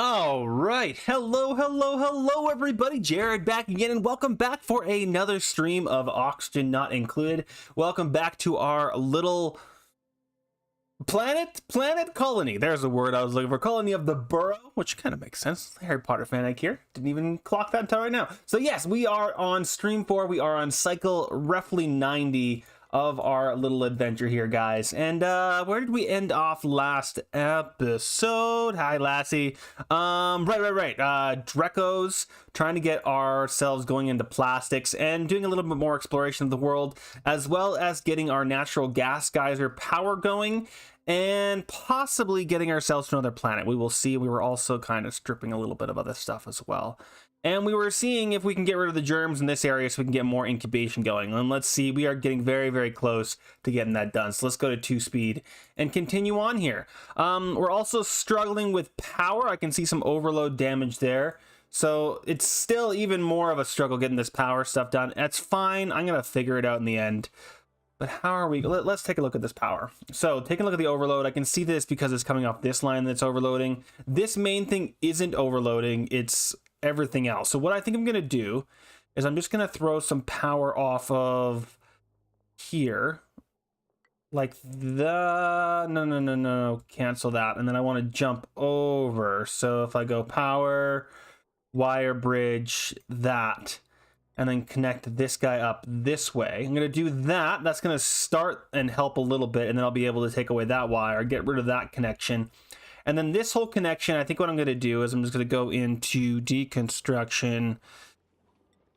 All right. Hello, everybody. Jared back again, and welcome back for another stream of Oxygen Not Included. Welcome back to our little planet colony. There's the word I was looking for. Colony of the Burrow, which kind of makes sense. Harry Potter fan here. Didn't even clock that until right now. So yes, we are on stream 4. We are on cycle roughly 90 of our little adventure here, guys. And where did we end off last episode? Hi, Lassie. Right. Dreco's trying to get ourselves going into plastics and doing a little bit more exploration of the world, as well as getting our natural gas geyser power going and possibly getting ourselves to another planet. We will see. We were also kind of stripping a little bit of other stuff as well. And we were seeing if we can get rid of the germs in this area so we can get more incubation going. And let's see, we are getting very close to getting that done. So let's go to 2-speed and continue on here. We're also struggling with power. I can see some overload damage there. So it's still even more of a struggle getting this power stuff done. That's fine. I'm going to figure it out in the end. But how are we? Let's take a look at this power. So taking a look at the overload, I can see this because it's coming off this line that's overloading. This main thing isn't overloading. It's everything else. So what I think I'm going to do is I'm just going to throw some power off of here. Like no, cancel that. And then I want to jump over. So if I go power, wire bridge, that, and then connect this guy up this way. I'm going to do that. That's going to start and help a little bit, and then I'll be able to take away that wire, get rid of that connection. And then this whole connection, I think what I'm going to do is I'm just going to go into deconstruction,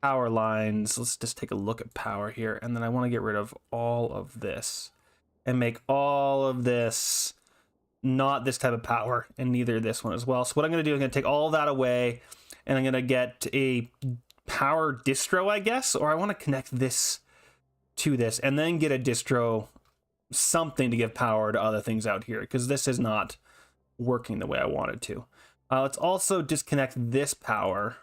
power lines. Let's just take a look at power here. And then I want to get rid of all of this and make all of this not this type of power, and neither this one as well. So what I'm going to do is I'm going to take all that away, and I'm going to get a power distro, I guess, or I want to connect this to this and then get a distro, something to give power to other things out here, because this is not working the way I wanted to. Let's also disconnect this power.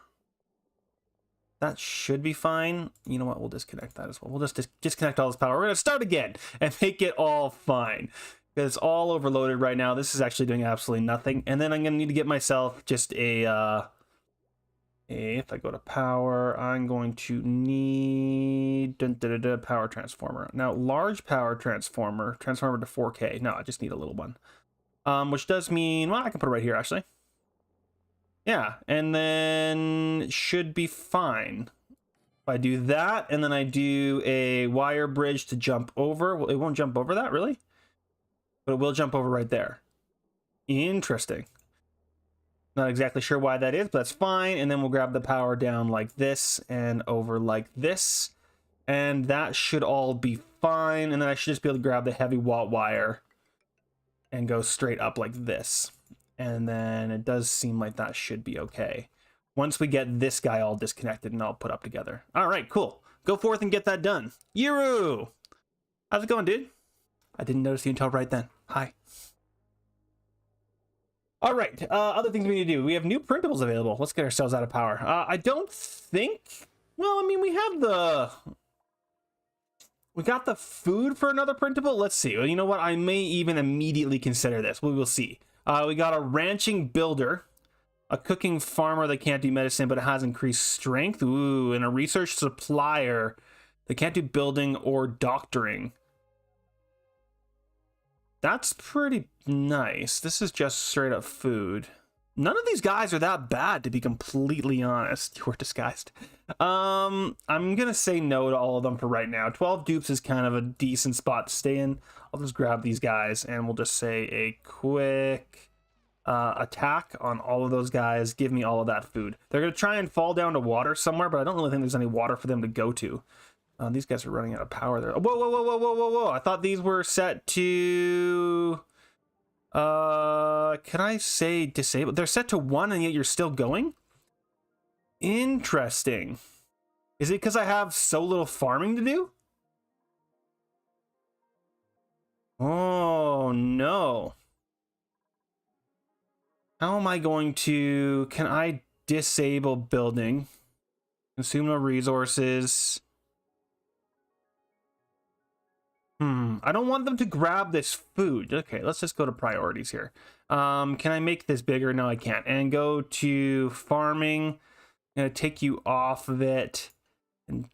That should be fine. You know what? We'll disconnect that as well. We'll just disconnect all this power. We're going to start again and make it all fine, because it's all overloaded right now. This is actually doing absolutely nothing. And then I'm going to need to get myself just if I go to power, I'm going to need power transformer. Now, large power transformer to 4K. No, I just need a little one. Which does mean, well, I can put it right here, actually. Yeah, and then it should be fine. If I do that, and then I do a wire bridge to jump over. Well, it won't jump over that, really? But it will jump over right there. Interesting. Not exactly sure why that is, but that's fine. And then we'll grab the power down like this and over like this. And that should all be fine. And then I should just be able to grab the heavy watt wire and go straight up like this. And then it does seem like that should be okay. Once we get this guy all disconnected and all put up together. All right, cool. Go forth and get that done. Yuru! How's it going, dude? I didn't notice you until right then. Hi. All right, other things we need to do. We have new printables available. Let's get ourselves out of power. I don't think... Well, I mean, we got the food for another printable. Let's see. Well, you know what? I may even immediately consider this. We will see. We got a ranching builder, a cooking farmer that can't do medicine, but it has increased strength. Ooh, and a research supplier that can't do building or doctoring. That's pretty nice. This is just straight up food. None of these guys are that bad, to be completely honest. You were disguised. I'm gonna say no to all of them for right now. 12 dupes is kind of a decent spot to stay in. I'll just grab these guys and we'll just say a quick attack on all of those guys. Give me all of that food. They're gonna try and fall down to water somewhere, but I don't really think there's any water for them to go to. These guys are running out of power there. Whoa. I thought these were set to... can I say disable? They're set to 1 and yet you're still going? Interesting. Is it because I have so little farming to do? Oh, no. How am I going to... Can I disable building? Consume no resources... I don't want them to grab this food. Okay, let's just go to priorities here. Can I make this bigger? No, I can't. And go to farming. I'm gonna take you off of it and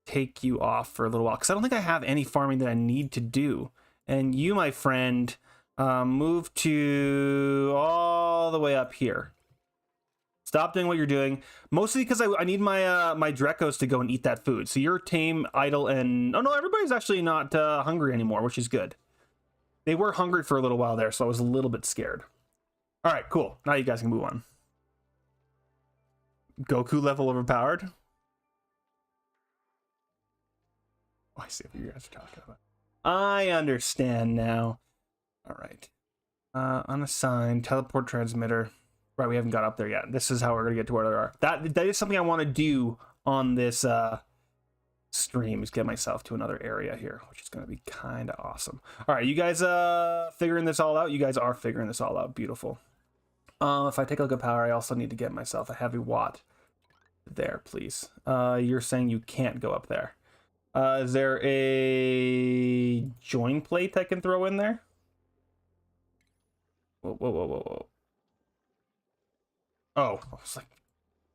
take you off for a little while because I don't think I have any farming that I need to do. And you, my friend, move to all the way up here. Stop doing what you're doing, mostly because I need my my Drekos to go and eat that food. So you're tame, idle, and... Oh, no, everybody's actually not hungry anymore, which is good. They were hungry for a little while there, so I was a little bit scared. All right, cool. Now you guys can move on. Goku level overpowered? Oh, I see what you guys are talking about. I understand now. All right. Unassigned, teleport transmitter. Right, we haven't got up there yet. This is how we're gonna get to where we are. That is something I want to do on this stream, is get myself to another area here, which is gonna be kind of awesome. All right, you guys figuring this all out? You guys are figuring this all out. Beautiful. If I take a look at power, I also need to get myself a heavy watt there, please. You're saying you can't go up there. Is there a join plate I can throw in there? Whoa, whoa, whoa, whoa, whoa. Oh, I was like,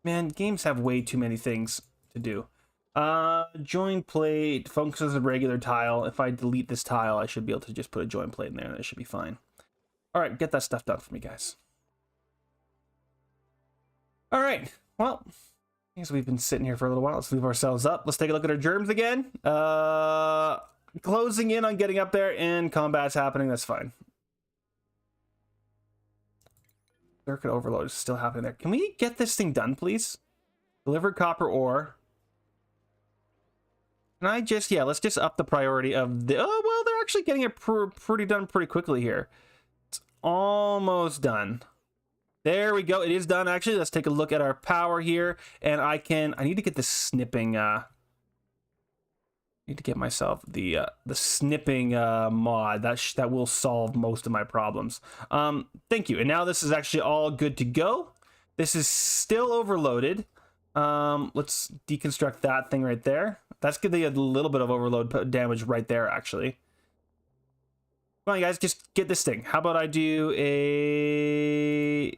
man, games have way too many things to do. Join plate functions as a regular tile. If I delete this tile, I should be able to just put a join plate in there and it should be fine. All right, get that stuff done for me, guys. All right, well, I guess we've been sitting here for a little while. Let's move ourselves up. Let's take a look at our germs again. Closing in on getting up there and combat's happening. That's fine. Circuit overload is still happening there. Can we get this thing done, please? Delivered copper ore. Can I just, yeah, let's just up the priority of the, oh, well, they're actually getting it pretty done pretty quickly here. It's almost done. There we go. It is done, actually. Let's take a look at our power here. And I need to get the snipping, need to get myself the snipping mod that will solve most of my problems. Thank you. And now this is actually all good to go. This is still overloaded. Let's deconstruct that thing right there. That's gonna be a little bit of overload damage right there, actually. Come on, guys, just get this thing. How about I do a...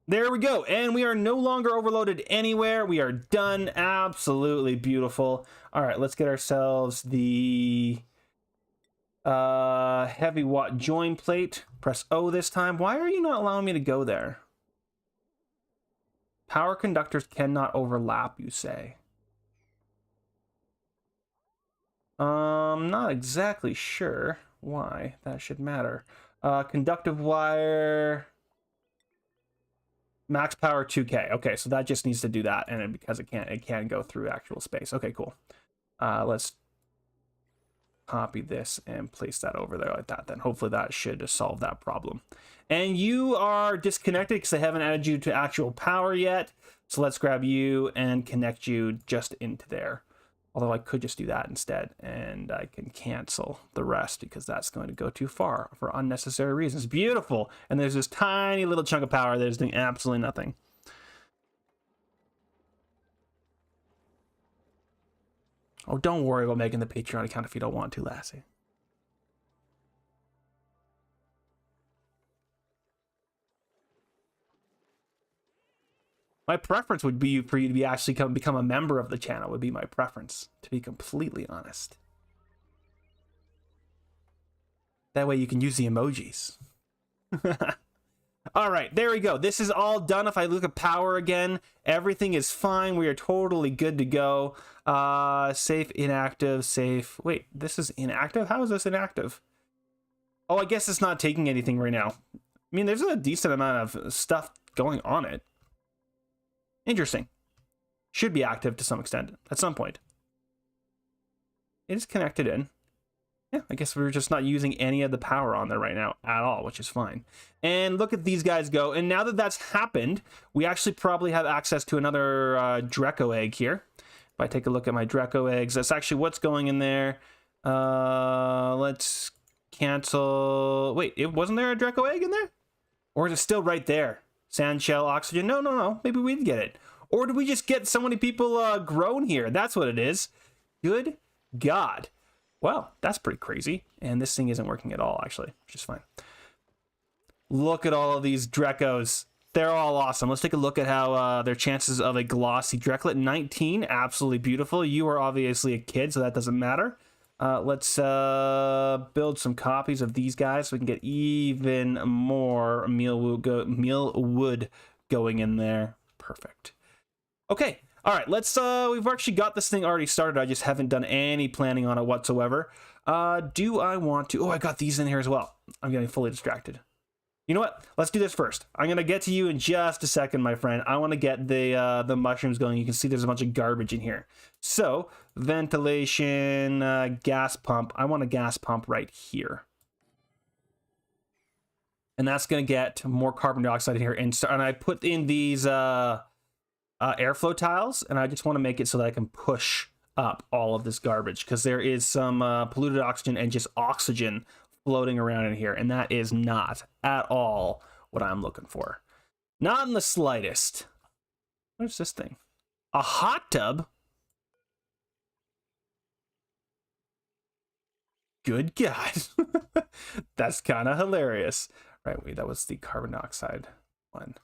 There we go, and we are no longer overloaded anywhere. We are done. Absolutely beautiful. All right, let's get ourselves the heavy watt join plate. Press O this time. Why are you not allowing me to go there? Power conductors cannot overlap, you say. Not exactly sure why that should matter. Conductive wire... Max power 2K. Okay, so that just needs to do that, and because it can go through actual space. Okay, cool. Let's copy this and place that over there like that. Then hopefully that should solve that problem. And you are disconnected because I haven't added you to actual power yet. So let's grab you and connect you just into there. Although I could just do that instead, and I can cancel the rest because that's going to go too far for unnecessary reasons. Beautiful. And there's this tiny little chunk of power that is doing absolutely nothing. Oh, don't worry about making the Patreon account if you don't want to, Lassie. My preference would be for you to actually become a member of the channel, would be my preference, to be completely honest. That way you can use the emojis. All right, there we go. This is all done. If I look at power again, everything is fine. We are totally good to go. Safe, inactive, safe. Wait, this is inactive? How is this inactive? Oh, I guess it's not taking anything right now. I mean, there's a decent amount of stuff going on it. Interesting. Should be active to some extent at some point. It is connected in. Yeah, I guess we're just not using any of the power on there right now at all, which is fine. And look at these guys go. And now that that's happened, we actually probably have access to another Dreco egg here. If I take a look at my Dreco eggs, that's actually what's going in there. Let's cancel. Wait, wasn't there a Dreco egg in there? Or is it still right there? Sand shell, oxygen. No. Maybe we did get it. Or did we just get so many people grown here? That's what it is. Good God. Wow, that's pretty crazy. And this thing isn't working at all, actually, which is fine. Look at all of these Drecos. They're all awesome. Let's take a look at how their chances of a glossy Dreklet. 19, absolutely beautiful. You are obviously a kid, so that doesn't matter. Let's build some copies of these guys so we can get even more meal wood going in there. Perfect. Okay. All right. Let's. We've actually got this thing already started. I just haven't done any planning on it whatsoever. Do I want to? Oh, I got these in here as well. I'm getting fully distracted. You know what? Let's do this first. I'm gonna get to you in just a second, my friend. I want to get the mushrooms going. You can see there's a bunch of garbage in here. So ventilation, gas pump. I want a gas pump right here, and that's gonna get more carbon dioxide in here. And I put in these airflow tiles, and I just want to make it so that I can push up all of this garbage because there is some polluted oxygen and just oxygen floating around in here, and that is not at all what I'm looking for. Not in the slightest. What is this thing? A hot tub? Good God. That's kind of hilarious. Right, wait, that was the carbon dioxide one.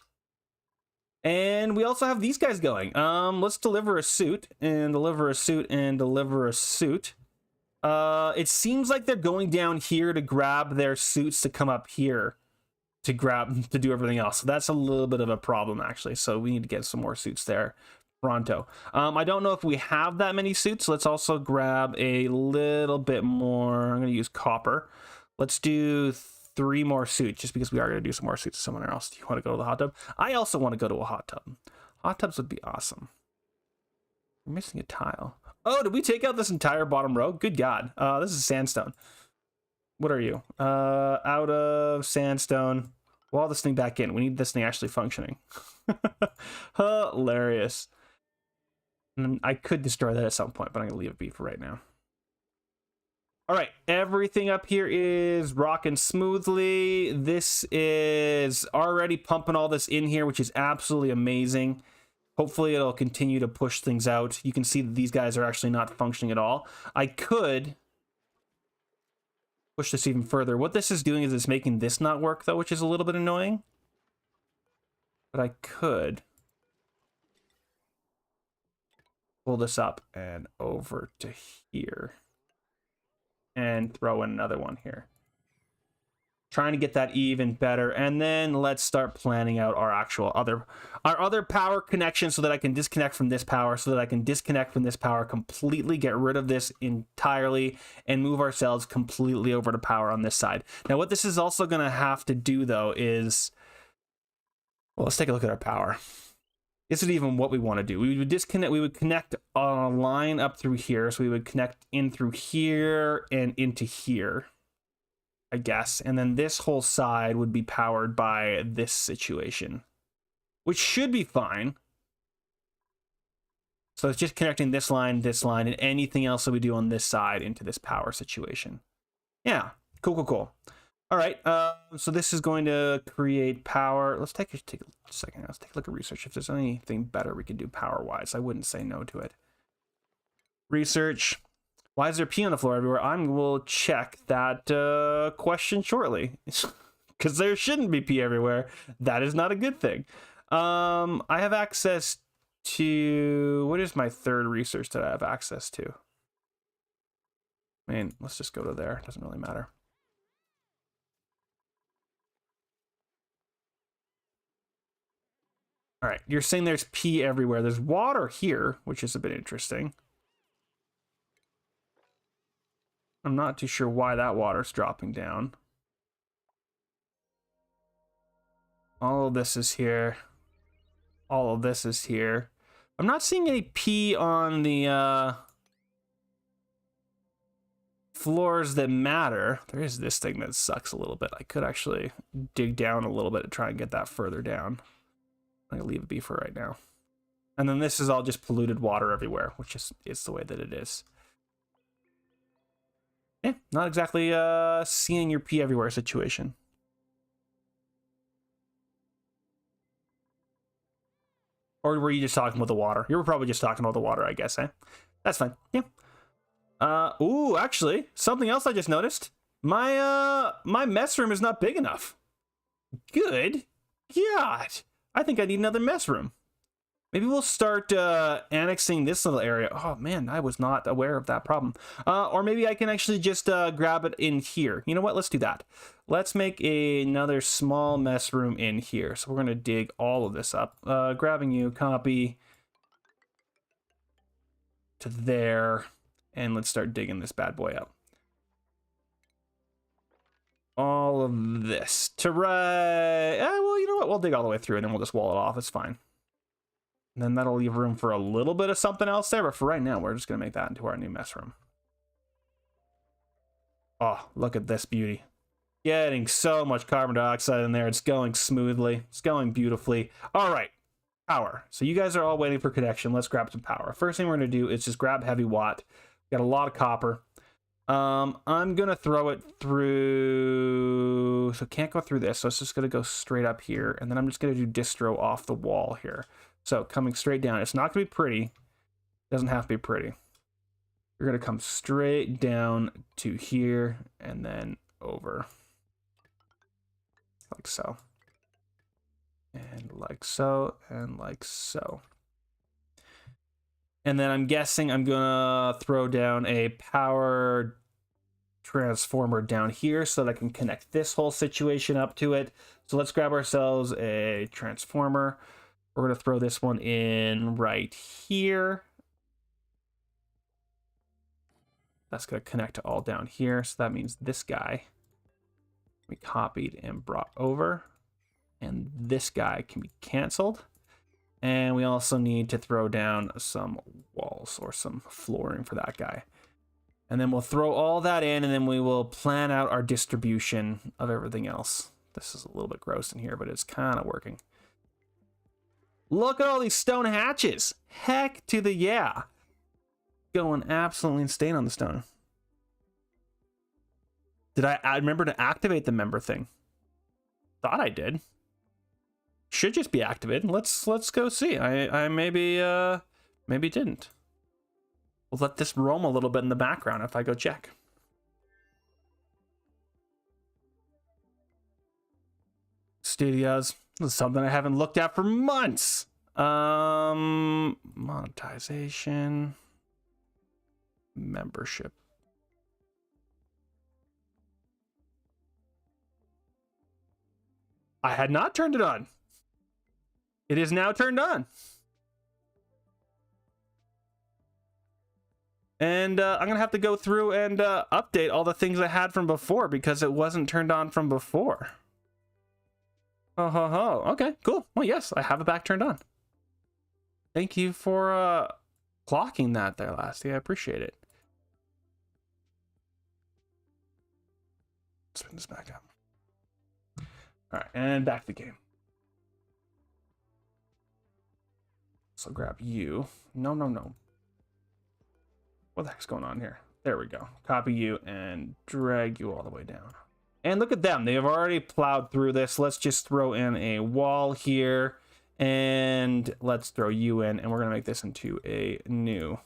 And we also have these guys going. Let's deliver a suit, and deliver a suit, and deliver a suit. It seems like they're going down here to grab their suits to come up here to do everything else. So that's a little bit of a problem, actually. So we need to get some more suits there pronto. I don't know if we have that many suits. Let's also grab a little bit more. I'm going to use copper. Let's do 3 more suits just because we are going to do some more suits somewhere else. Do you want to go to the hot tub? I also want to go to a hot tub. Hot tubs would be awesome. We're missing a tile. Oh, did we take out this entire bottom row? Good God. This is sandstone. What are you? Out of sandstone. Wall this thing back in. We need this thing actually functioning. Hilarious. And I could destroy that at some point, but I'm going to leave it be for right now. All right, everything up here is rocking smoothly. This is already pumping all this in here, which is absolutely amazing. Hopefully it'll continue to push things out. You can see that these guys are actually not functioning at all. I could push this even further. What this is doing is it's making this not work, though, which is a little bit annoying. But I could pull this up and over to here. And throw in another one here. Trying to get that even better, and then let's start planning out our actual other power connection so that I can disconnect from this power, so that I can disconnect from this power completely, get rid of this entirely, and move ourselves completely over to power on this side. Now, what this is also going to have to do, though, is, well, let's take a look at our power. Is it even what we want to do? We would disconnect. We would connect a line up through here, so we would connect in through here and into here, I guess. And then this whole side would be powered by this situation, which should be fine. So it's just connecting this line, and anything else that we do on this side into this power situation. Yeah, cool. All right, so this is going to create power. Let's take a second. Let's take a look at research. If there's anything better we can do power-wise, I wouldn't say no to it. Research. Why is there pee on the floor everywhere? I will check that question shortly. Because there shouldn't be pee everywhere. That is not a good thing. I have access to... What is my third research that I have access to? I mean, let's just go to there. It doesn't really matter. All right, you're saying there's pee everywhere. There's water here, which is a bit interesting. I'm not too sure why that water's dropping down. All of this is here. All of this is here. I'm not seeing any pee on the floors that matter. There is this thing that sucks a little bit. I could actually dig down a little bit to try and get that further down. I'm gonna leave it be for right now. And then this is all just polluted water everywhere, which is the way that it is. Yeah, not exactly seeing your pee everywhere situation. Or were you just talking about the water? You were probably just talking about the water, I guess, eh? That's fine. Yeah. Ooh, actually, something else I just noticed. My mess room is not big enough. Good God. I think I need another mess room. Maybe we'll start annexing this little area. Oh man, I was not aware of that problem. Or maybe I can actually just grab it in here. You know what? Let's do that. Let's make another small mess room in here. So we're going to dig all of this up. Grabbing you, copy to there. And let's start digging this bad boy up. All of this to right. Well, you know what? We'll dig all the way through and then we'll just wall it off. It's fine. And then that'll leave room for a little bit of something else there. But for right now, we're just going to make that into our new mess room. Oh, look at this beauty. Getting so much carbon dioxide in there. It's going smoothly. It's going beautifully. All right. Power. So you guys are all waiting for connection. Let's grab some power. First thing we're going to do is just grab heavy watt. Got a lot of copper. I'm going to throw it through. So can't go through this. So it's just going to go straight up here. And then I'm just going to do distro off the wall here. So coming straight down. It's not going to be pretty. It doesn't have to be pretty. You're going to come straight down to here and then over. Like so. And like so. And like so. And then I'm guessing I'm going to throw down a power transformer down here so that I can connect this whole situation up to it. So let's grab ourselves a transformer. We're going to throw this one in right here. That's going to connect to all down here. So that means this guy we copied and brought over. And this guy can be canceled. And we also need to throw down some walls or some flooring for that guy. And then we'll throw all that in and then we will plan out our distribution of everything else. This is a little bit gross in here, but it's kind of working. Look at all these stone hatches. Heck to the yeah. Going absolutely insane on the stone. Did I remember to activate the member thing? Thought I did. Should just be activated. Let's go see. I maybe didn't. We'll let this roam a little bit in the background if I go check. Studios. This is something I haven't looked at for months. Monetization. Membership. I had not turned it on. It is now turned on. And I'm going to have to go through and update all the things I had from before because it wasn't turned on from before. Oh, ho, ho. Okay, cool. Well, yes, I have it back turned on. Thank you for clocking that there, Lasty. I appreciate it. Spin this back up. All right, and back to the game. So grab you. No. What the heck's going on here? There we go. Copy you and drag you all the way down. And look at them. They have already plowed through this. Let's just throw in a wall here. And let's throw you in. And we're going to make this into a new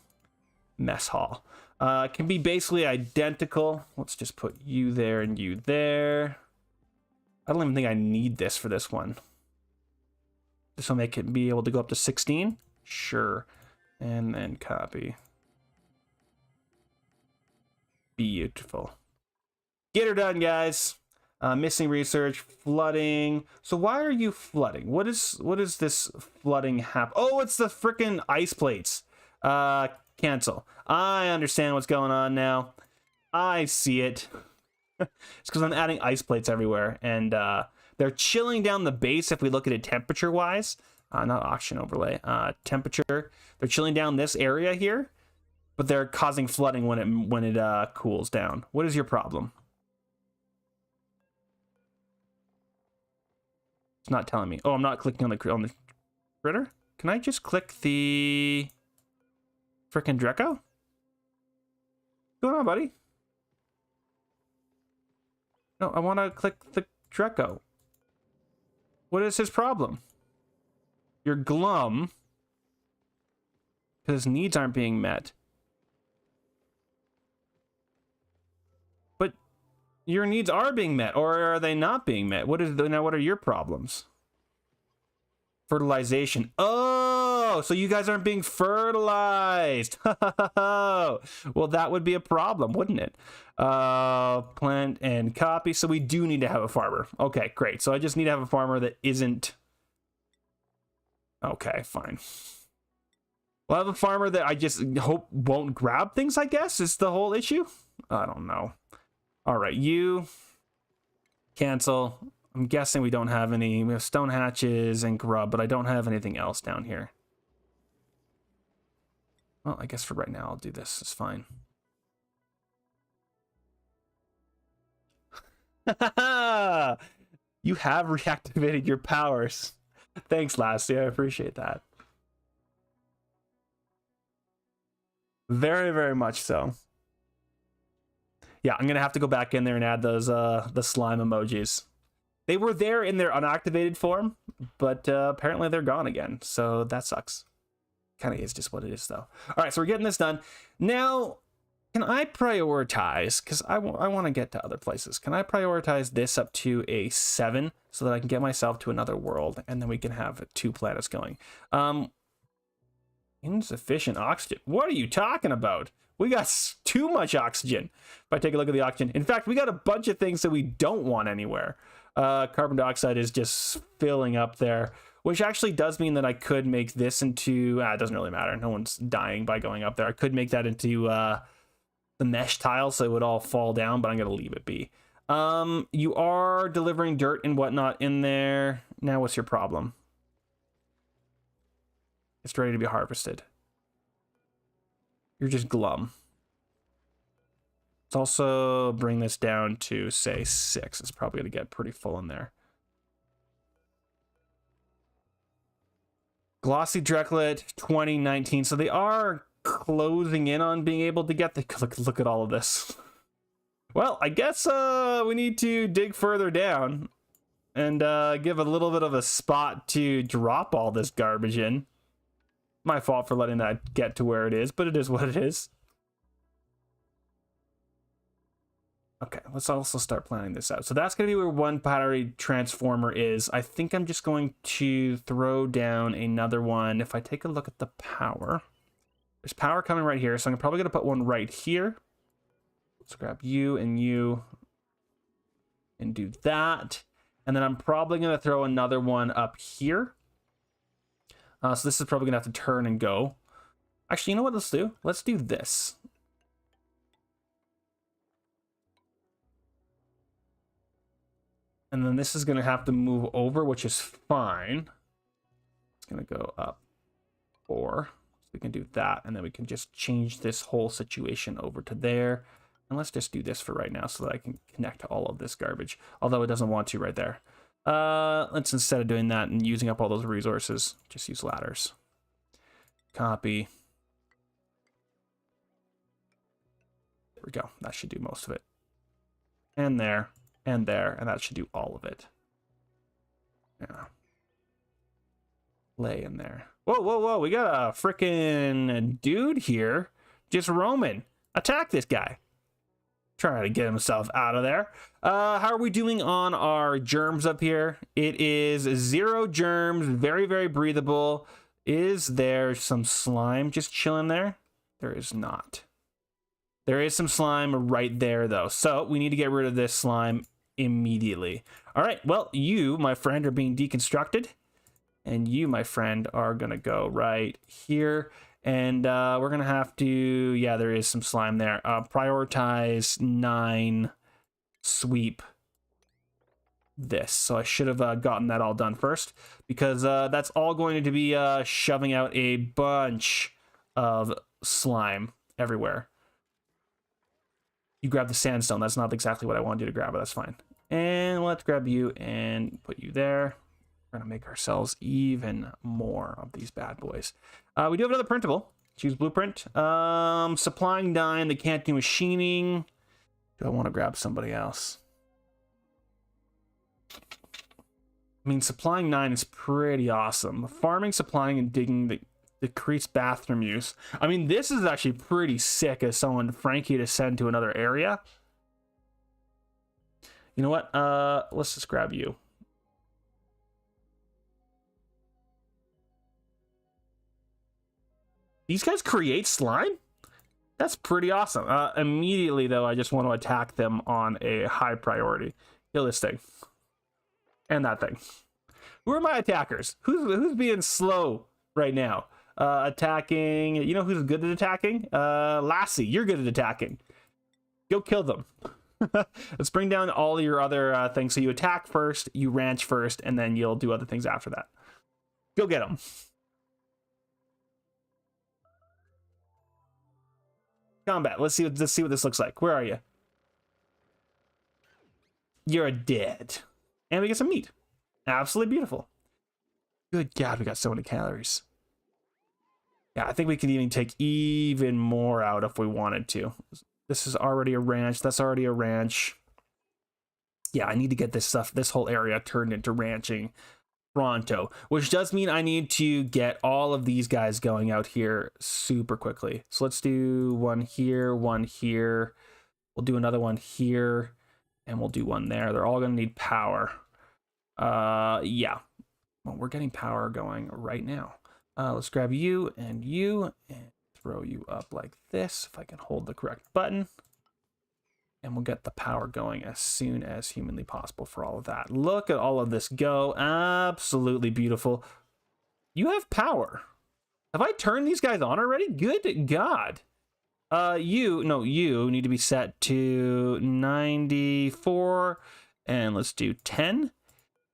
mess hall. It can be basically identical. Let's just put you there and you there. I don't even think I need this for this one. This will make it be able to go up to 16. Sure. And then copy. Beautiful. Get her done, guys. Missing research, flooding. So why are you flooding? What is this flooding happen? Oh, it's the freaking ice plates. Cancel. I understand what's going on now. I see it. It's because I'm adding ice plates everywhere, and they're chilling down the base. If we look at it temperature-wise, not auction overlay, temperature. They're chilling down this area here, but they're causing flooding when it cools down. What is your problem? It's not telling me. Oh, I'm not clicking on the critter. Can I just click the frickin' Dreco? What's going on, buddy? No, I want to click the Dreco. What is his problem? You're glum because his needs aren't being met. Your needs are being met, or are they not being met? What are your problems? Fertilization. Oh, so you guys aren't being fertilized. Well, that would be a problem, wouldn't it? Plant and copy. So we do need to have a farmer. Okay, great. So I just need to have a farmer that isn't. Okay, fine. We'll have a farmer that I just hope won't grab things, I guess, is the whole issue. I don't know. All right, you cancel. I'm guessing we don't have any. We have stone hatches and grub, but I don't have anything else down here. Well, I guess for right now, I'll do this. It's fine. You have reactivated your powers. Thanks, Lassie. I appreciate that. Very, very much so. Yeah, I'm gonna have to go back in there and add those the slime emojis. They were there in their unactivated form, but apparently they're gone again. So that sucks. Kind of is just what it is, though. All right, so we're getting this done. Now, can I prioritize? Because I want to get to other places. Can I prioritize this up to a 7 so that I can get myself to another world, and then we can have 2 planets going? Insufficient oxygen. What are you talking about? We got too much oxygen. If I take a look at the oxygen. In fact, we got a bunch of things that we don't want anywhere. Carbon dioxide is just filling up there, which actually does mean that I could make this into... it doesn't really matter. No one's dying by going up there. I could make that into the mesh tile so it would all fall down, but I'm going to leave it be. You are delivering dirt and whatnot in there. Now what's your problem? It's ready to be harvested. You're just glum. Let's also bring this down to, say, 6. It's probably going to get pretty full in there. Glossy Drecklet, 2019. So they are closing in on being able to get the... Look at all of this. Well, I guess we need to dig further down and give a little bit of a spot to drop all this garbage in. My fault for letting that get to where it is, but it is what it is. Okay, let's also start planning this out. So that's going to be where one battery transformer is. I think I'm just going to throw down another one. If I take a look at the power, there's power coming right here. So I'm probably going to put one right here. Let's grab you and do that. And then I'm probably going to throw another one up here. So this is probably going to have to turn and go. Actually, you know what let's do? Let's do this. And then this is going to have to move over, which is fine. It's going to go up 4. So we can do that, and then we can just change this whole situation over to there. And let's just do this for right now so that I can connect to all of this garbage. Although it doesn't want to right there. Let's, instead of doing that and using up all those resources, just use ladders. Copy. There we go. That should do most of it. And there, and that should do all of it. Yeah. Lay in there. Whoa, whoa, whoa. We got a freaking dude here just roaming. Attack this guy. Trying to get himself out of there. How are we doing on our germs up here? It is 0 germs, very, very breathable. Is there some slime just chilling there? There is not. There is some slime right there, though. So we need to get rid of this slime immediately. All right, well, you, my friend, are being deconstructed. And you, my friend, are going to go right here. And we're going to have to, yeah, there is some slime there. Prioritize 9, sweep this. So I should have gotten that all done first, because that's all going to be shoving out a bunch of slime everywhere. You grab the sandstone. That's not exactly what I wanted you to grab, but that's fine. And let's grab you and put you there. We're going to make ourselves even more of these bad boys. We do have another printable. Choose blueprint. Supplying 9. They can't do machining. Do I want to grab somebody else? I mean, supplying 9 is pretty awesome. Farming, supplying, and digging the decreased bathroom use. I mean, this is actually pretty sick as someone Frankie to send to another area. You know what? Let's just grab you. These guys create slime? That's pretty awesome. Immediately, though, I just want to attack them on a high priority. Kill this thing. And that thing. Who are my attackers? Who's being slow right now? Attacking. You know who's good at attacking? Lassie, you're good at attacking. Go kill them. Let's bring down all your other things. So you attack first, you ranch first, and then you'll do other things after that. Go get them. Combat. Let's see what this looks like. Where are you? You're dead. And we get some meat. Absolutely beautiful. Good God, we got so many calories. Yeah, I think we could even take even more out if we wanted to. This is already a ranch. That's already a ranch. Yeah, I need to get this whole area turned into ranching pronto, which does mean I need to get all of these guys going out here super quickly. So let's do one here, one here. We'll do another one here, and we'll do one there. They're all going to need power. Yeah. Well, we're getting power going right now. Let's grab you and throw you up like this, if I can hold the correct button. And we'll get the power going as soon as humanly possible for all of that. Look at all of this go. Absolutely beautiful. You have power. Have I turned these guys on already? Good God. You need to be set to 94. And let's do 10.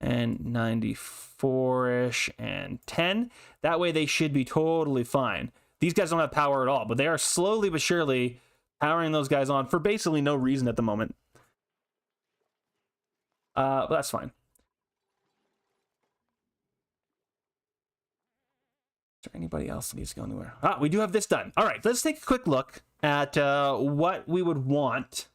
And 94-ish and 10. That way they should be totally fine. These guys don't have power at all, but they are slowly but surely powering those guys on for basically no reason at the moment. But that's fine. Is there anybody else that needs to go anywhere? Ah, we do have this done. All right, let's take a quick look at what we would want.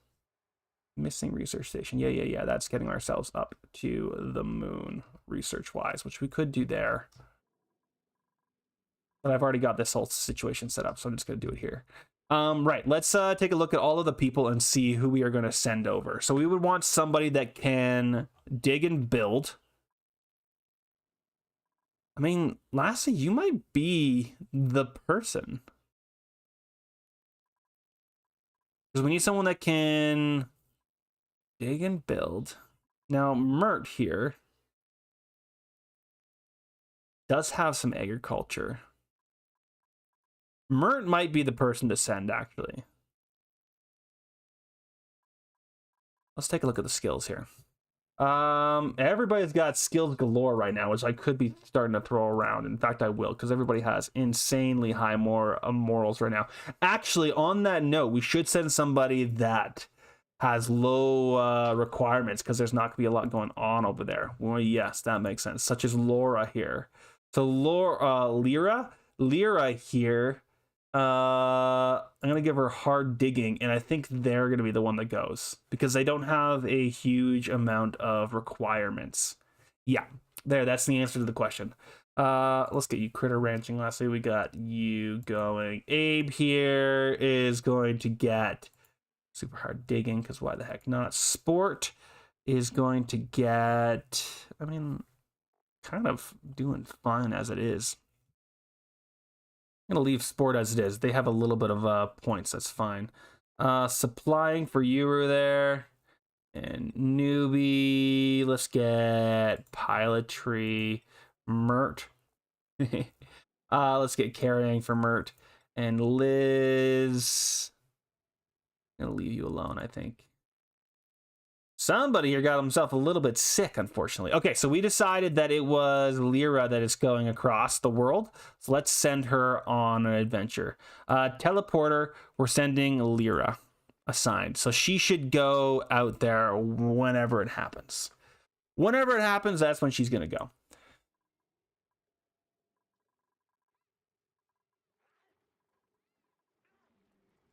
Missing research station. Yeah. That's getting ourselves up to the moon research-wise, which we could do there. But I've already got this whole situation set up, so I'm just going to do it here. Right, let's take a look at all of the people and see who we are going to send over. So we would want somebody that can dig and build. I mean, Lassie, you might be the person. Because we need someone that can dig and build. Now, Mert here does have some agriculture. Mert might be the person to send, actually. Let's take a look at the skills here. Everybody's got skills galore right now, which I could be starting to throw around. In fact, I will, because everybody has insanely high morals right now. Actually, on that note, we should send somebody that has low requirements, because there's not going to be a lot going on over there. Well, yes, that makes sense. Such as Laura here. So Lyra here. I'm gonna give her hard digging, and I think they're gonna be the one that goes because they don't have a huge amount of requirements. Yeah, that's the answer to the question. Let's get you critter ranching. Lastly, we got you going. Abe here is going to get super hard digging, because why the heck not? Sport is going to get, I mean, kind of doing fine as it is. I'm going to leave sport as it is. They have a little bit of points. That's fine. Supplying for you there. And newbie. Let's get pilotry. Mert. Let's get carrying for Mert. And Liz. I'm going to leave you alone, I think. Somebody here got himself a little bit sick, unfortunately. Okay, so we decided that it was Lyra that is going across the world. So let's send her on an adventure. Teleporter, we're sending Lyra assigned. So she should go out there whenever it happens. Whenever it happens, that's when she's going to go.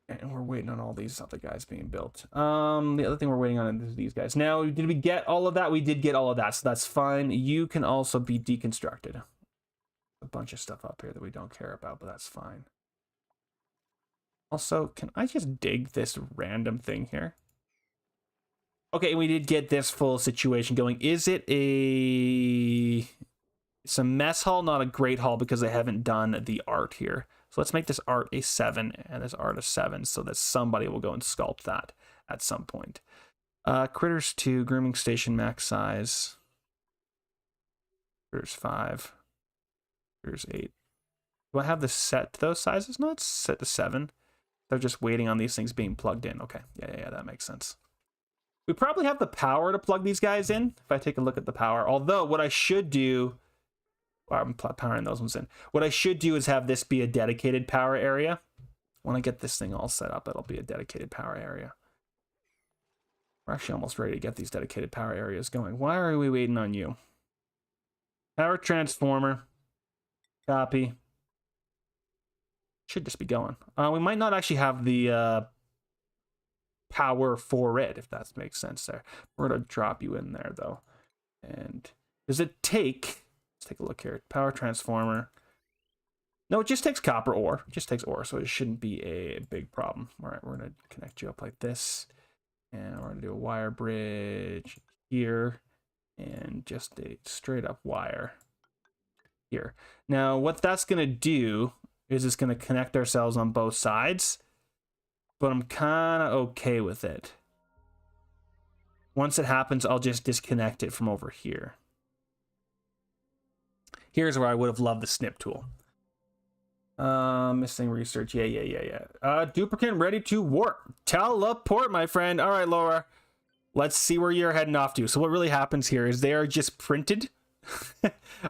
And we're waiting on all these other guys being built. The other thing we're waiting on is these guys. Now, did we get all of that? We did get all of that, so that's fine. You can also be deconstructed. A bunch of stuff up here that we don't care about, but that's fine. Also, can I just dig this random thing here? Okay, we did get this full situation going. Is it a... It's a mess hall, not a great hall, because I haven't done the art here. So let's make this art a 7 and this art a 7 so that somebody will go and sculpt that at some point. Critters 2, grooming station max size. Critters 5. Critters 8. Do I have this set to those sizes? No, it's set to 7. They're just waiting on these things being plugged in. Okay, yeah, that makes sense. We probably have the power to plug these guys in if I take a look at the power. Although what I should do... Well, I'm powering those ones in. What I should do is have this be a dedicated power area. When I get this thing all set up, it'll be a dedicated power area. We're actually almost ready to get these dedicated power areas going. Why are we waiting on you? Power transformer. Copy. Should just be going. We might not actually have the power for it, if that makes sense there. We're going to drop you in there, though. And does it take... Let's take a look here. Power transformer. No, it just takes copper ore. It just takes ore, so it shouldn't be a big problem. All right, we're going to connect you up like this. And we're going to do a wire bridge here. And just a straight up wire here. Now, what that's going to do is it's going to connect ourselves on both sides. But I'm kind of okay with it. Once it happens, I'll just disconnect it from over here. Here's where I would have loved the snip tool. Missing research. Yeah. Duplicant ready to warp. Teleport, my friend. All right, Laura. Let's see where you're heading off to. So what really happens here is they are just printed.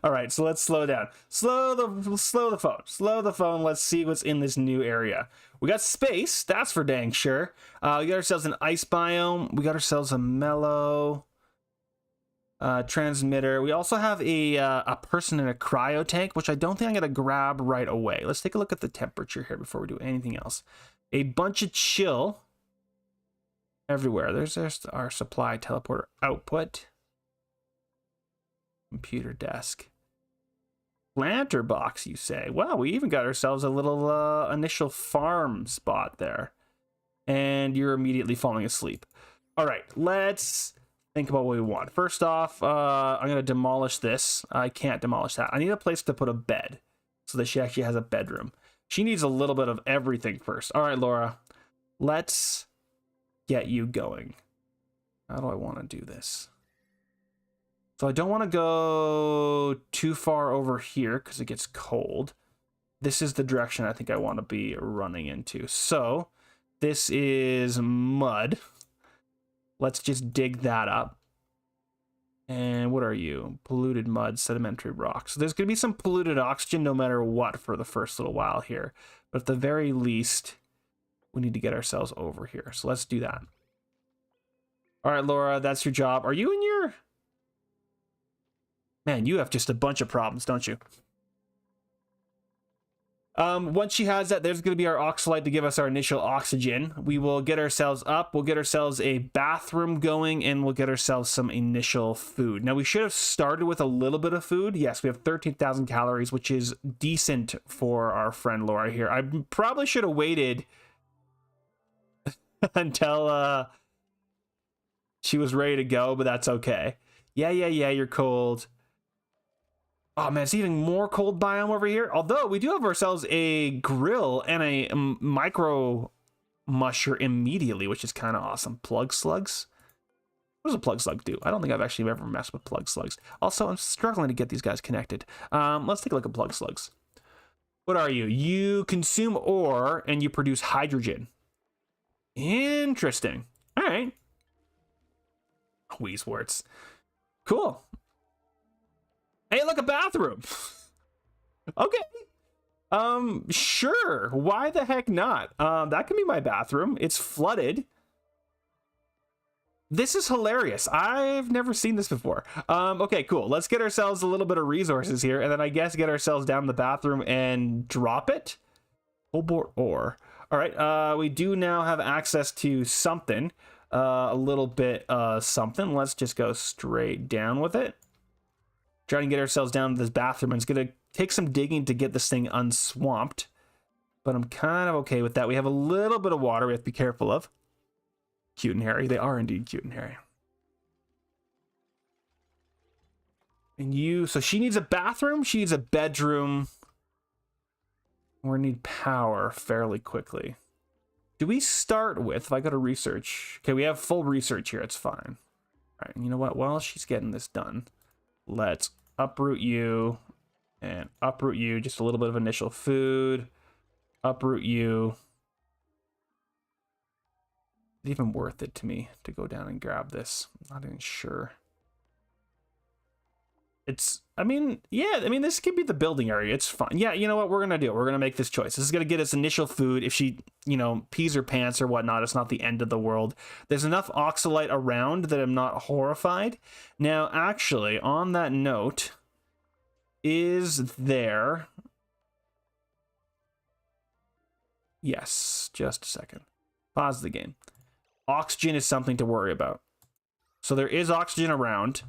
All right, so let's slow down. Slow the phone. Slow the phone. Let's see what's in this new area. We got space. That's for dang sure. We got ourselves an ice biome. We got ourselves a mellow transmitter. We also have a person in a cryo tank, which I don't think I'm gonna grab right away. Let's take a look at the temperature here before we do anything else. A bunch of chill everywhere. There's our supply teleporter output. Computer desk. Planter box, you say? Wow, we even got ourselves a little initial farm spot there. And you're immediately falling asleep. All right, let's think about what we want. First off, I'm going to demolish this. I can't demolish that. I need a place to put a bed so that she actually has a bedroom. She needs a little bit of everything first. All right, Laura, let's get you going. How do I want to do this? So I don't want to go too far over here because it gets cold. This is the direction I think I want to be running into. So this is mud. Let's just dig that up. And what are you? Polluted mud, sedimentary rock. So there's going to be some polluted oxygen no matter what for the first little while here. But at the very least, we need to get ourselves over here. So let's do that. All right, Laura, that's your job. Are you in your... Man, you have just a bunch of problems, don't you? Once she has that, there's going to be our oxalite to give us our initial oxygen. We will get ourselves up. We'll get ourselves a bathroom going, and we'll get ourselves some initial food. Now, we should have started with a little bit of food. Yes, we have 13,000 calories, which is decent for our friend Laura here. I probably should have waited until she was ready to go, but that's okay. Yeah, you're cold. Oh man, it's even more cold biome over here. Although we do have ourselves a grill and a micro musher immediately, which is kind of awesome. Plug slugs? What does a plug slug do? I don't think I've actually ever messed with plug slugs. Also, I'm struggling to get these guys connected. Let's take a look at plug slugs. What are you? You consume ore and you produce hydrogen. Interesting. All right. Wheezeworts. Cool. Hey, look, a bathroom. Okay. Sure. Why the heck not? That can be my bathroom. It's flooded. This is hilarious. I've never seen this before. Okay, cool. Let's get ourselves a little bit of resources here, and then I guess get ourselves down the bathroom and drop it. Cobalt ore. All right. We do now have access to something. A little bit something. Let's just go straight down with it. Trying to get ourselves down to this bathroom. And it's going to take some digging to get this thing unswamped. But I'm kind of okay with that. We have a little bit of water we have to be careful of. Cute and hairy. They are indeed cute and hairy. And you, so she needs a bathroom, she needs a bedroom. We're gonna need power fairly quickly. Do we start with, if I go to research, okay, we have full research here, it's fine. All right, you know what, while she's getting this done, let's uproot you and uproot you, just a little bit of initial food, uproot you. Is it even worth it to me to go down and grab this? I'm not even sure. It's, I mean, yeah, I mean, this could be the building area. It's fine. Yeah, you know what we're going to do? We're going to make this choice. This is going to get us initial food. If she, you know, pees her pants or whatnot, it's not the end of the world. There's enough oxalite around that I'm not horrified. Now, actually, on that note, is there... Yes, just a second. Pause the game. Oxygen is something to worry about. So there is oxygen around.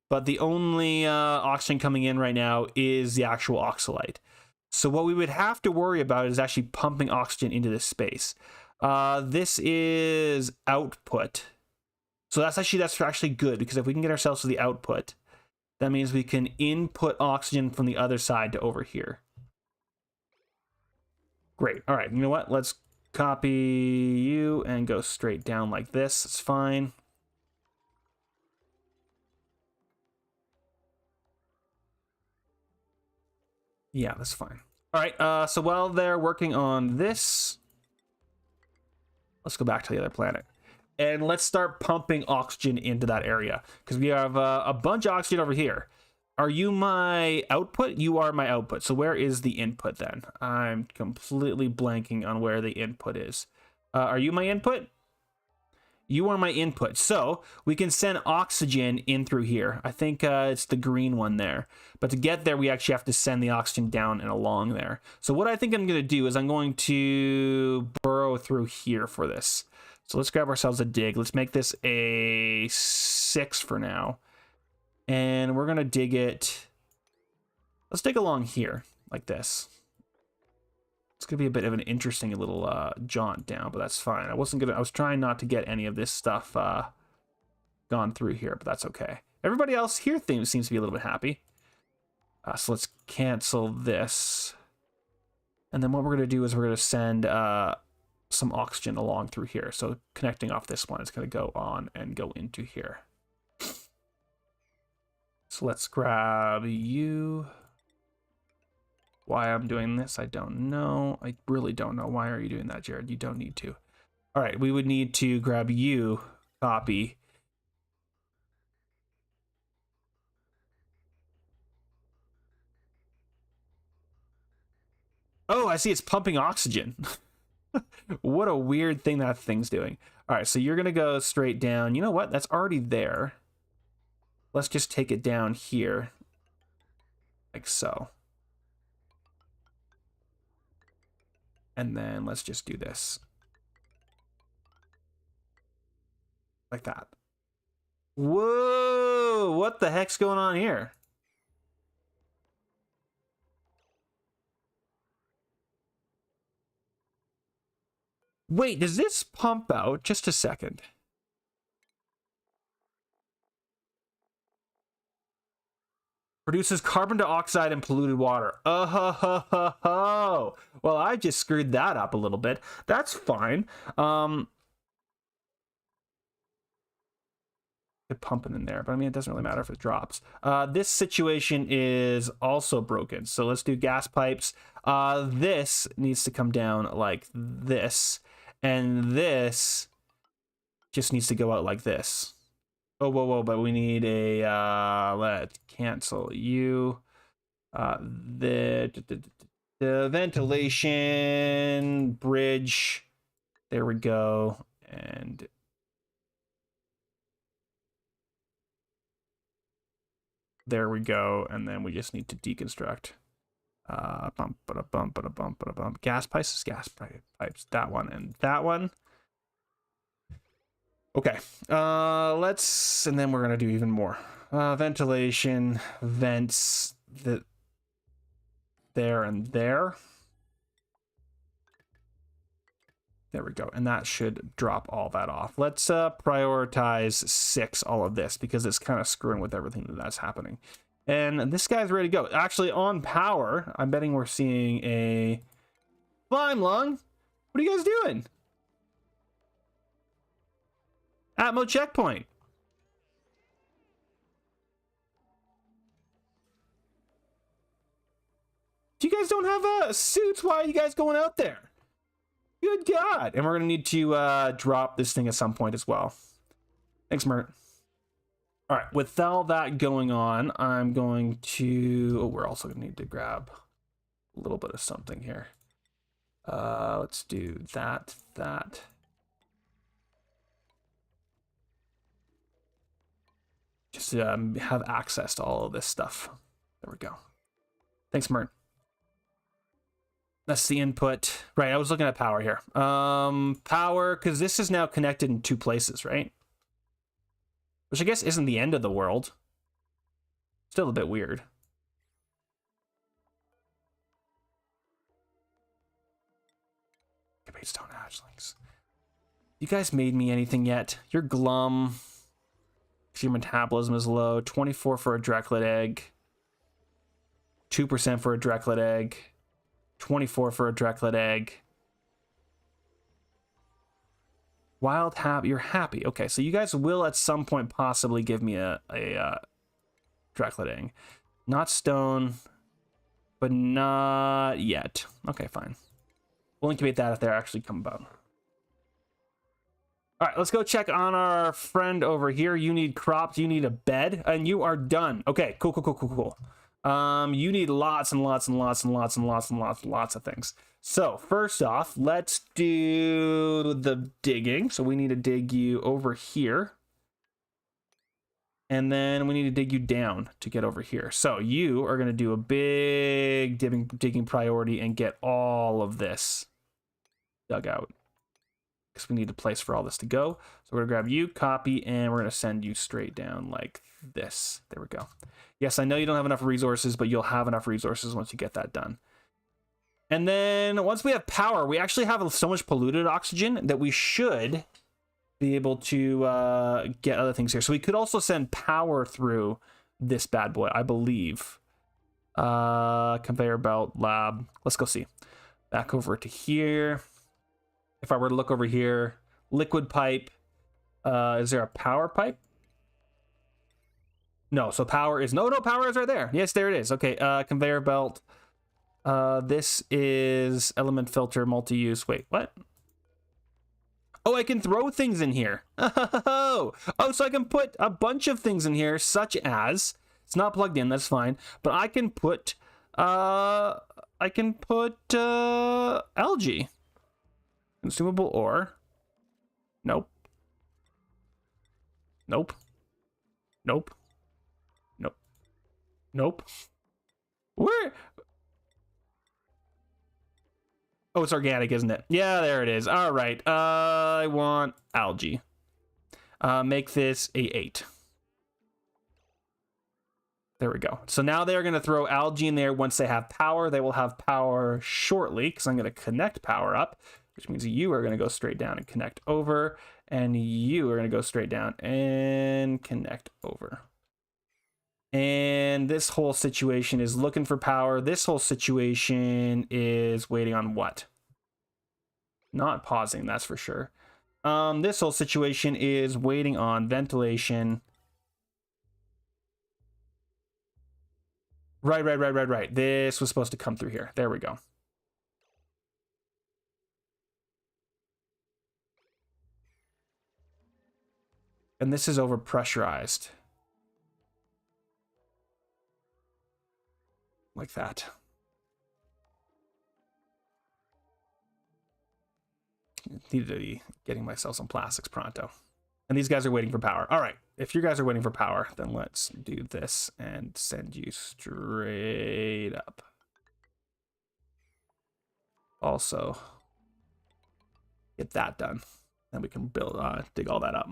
But the only oxygen coming in right now is the actual oxalite. So what we would have to worry about is actually pumping oxygen into this space. This is output. So that's actually good, because if we can get ourselves to the output, that means we can input oxygen from the other side to over here. Great. All right, you know what? Let's copy you and go straight down like this. It's fine. Yeah, that's fine. All right, so while they're working on this, let's go back to the other planet. And let's start pumping oxygen into that area, because we have a bunch of oxygen over here. Are you my output? You are my output. So where is the input then? I'm completely blanking on where the input is. Are you my input? You are my input. So we can send oxygen in through here. I think it's the green one there. But to get there, we actually have to send the oxygen down and along there. So what I think I'm going to do is I'm going to burrow through here for this. So let's grab ourselves a dig. Let's make this a 6 for now. And we're going to dig it. Let's dig along here like this. It's going to be a bit of an interesting little jaunt down, but that's fine. I was trying not to get any of this stuff gone through here, but that's okay. Everybody else here seems to be a little bit happy. So let's cancel this. And then what we're going to do is we're going to send some oxygen along through here. So connecting off this one, it's going to go on and go into here. So let's grab you. Why I'm doing this, I don't know. I really don't know. Why are you doing that, Jared? You don't need to. All right, we would need to grab you, copy. Oh, I see it's pumping oxygen. What a weird thing that thing's doing. All right, so you're going to go straight down. You know what? That's already there. Let's just take it down here, like so. And then let's just do this. Like that. Whoa! What the heck's going on here? Wait, does this pump out? Just a second. Produces carbon dioxide and polluted water. Oh. Well, I just screwed that up a little bit. That's fine. Pumping in there, but I mean, it doesn't really matter if it drops. This situation is also broken. So let's do gas pipes. This needs to come down like this. And this just needs to go out like this. Oh, whoa, but we need a, let's cancel you. The ventilation bridge. There we go. And there we go. And then we just need to deconstruct. Gas pipes, that one and that one. Okay, let's, and then we're gonna do even more. Ventilation, vents, there and there. There we go. And that should drop all that off. Let's prioritize 6, all of this, because it's kind of screwing with everything that's happening. And this guy's ready to go. Actually, on power, I'm betting we're seeing a Slime Lung. What are you guys doing? Atmo checkpoint. You guys don't have suits. Why are you guys going out there? Good God. And we're going to need to drop this thing at some point as well. Thanks, Mert. All right, with all that going on, I'm going to... Oh, we're also going to need to grab a little bit of something here. Let's do that. Just have access to all of this stuff. There we go. Thanks, Mert. That's the input. Right, I was looking at power here. Power, because this is now connected in 2 places, right? Which I guess isn't the end of the world. Still a bit weird. Stone hatchlings. You guys made me anything yet? You're glum. Your metabolism is low. 24 for a Dreklet egg. 2% for a Dreklet egg. 24 for a Dreklet egg. Wild happy. You're happy. Okay, so you guys will at some point possibly give me a Dreklet egg. Not stone, but not yet. Okay, fine. We'll incubate that if they actually come about. All right, let's go check on our friend over here. You need crops, you need a bed, and you are done. Okay, cool. You need lots and lots of things. So first off, let's do the digging. So we need to dig you over here. And then we need to dig you down to get over here. So you are going to do a big digging priority and get all of this dug out, because we need a place for all this to go. So we're gonna grab you, copy, and we're gonna send you straight down like this. There we go. Yes, I know you don't have enough resources, but you'll have enough resources once you get that done. And then once we have power, we actually have so much polluted oxygen that we should be able to get other things here. So we could also send power through this bad boy, I believe. Conveyor belt lab. Let's go see. Back over to here. If I were to look over here, liquid pipe. Is there a power pipe? No, so power is... No, power is right there. Yes, there it is. Okay, conveyor belt. This is element filter, multi-use. Wait, what? Oh, I can throw things in here. Oh, so I can put a bunch of things in here, such as... It's not plugged in, that's fine. But I can put... algae. Consumable ore. Nope. Where? Oh, it's organic, isn't it? Yeah, there it is. All right. I want algae. Make this a 8. There we go. So now they're going to throw algae in there. Once they have power, they will have power shortly, because I'm going to connect power up, which means you are going to go straight down and connect over, and you are going to go straight down and connect over. And this whole situation is looking for power. This whole situation is waiting on what? Not pausing, that's for sure. This whole situation is waiting on ventilation. Right. This was supposed to come through here. There we go. And this is over pressurized. Like that. Need to be getting myself some plastics pronto. And these guys are waiting for power. All right. If you guys are waiting for power, then let's do this and send you straight up. Also, get that done. Then we can build, dig all that up.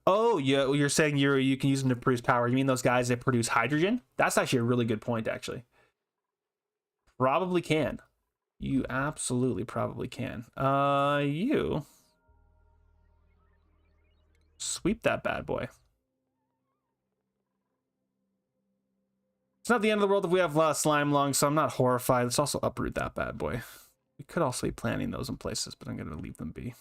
Oh, yeah, you're saying you can use them to produce power. You mean those guys that produce hydrogen? That's actually a really good point, actually. Probably can. You absolutely probably can. You sweep that bad boy. It's not the end of the world if we have slime lungs, so I'm not horrified. Let's also uproot that bad boy. We could also be planting those in places, but I'm going to leave them be.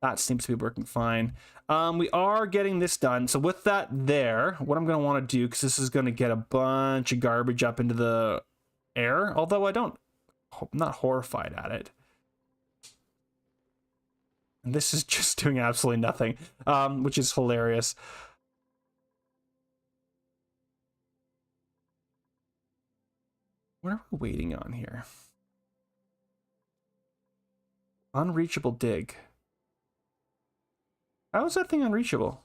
That seems to be working fine. We are getting this done. So with that there, what I'm going to want to do, because this is going to get a bunch of garbage up into the air, although I'm not horrified at it. And this is just doing absolutely nothing, which is hilarious. What are we waiting on here? Unreachable dig. How is that thing unreachable?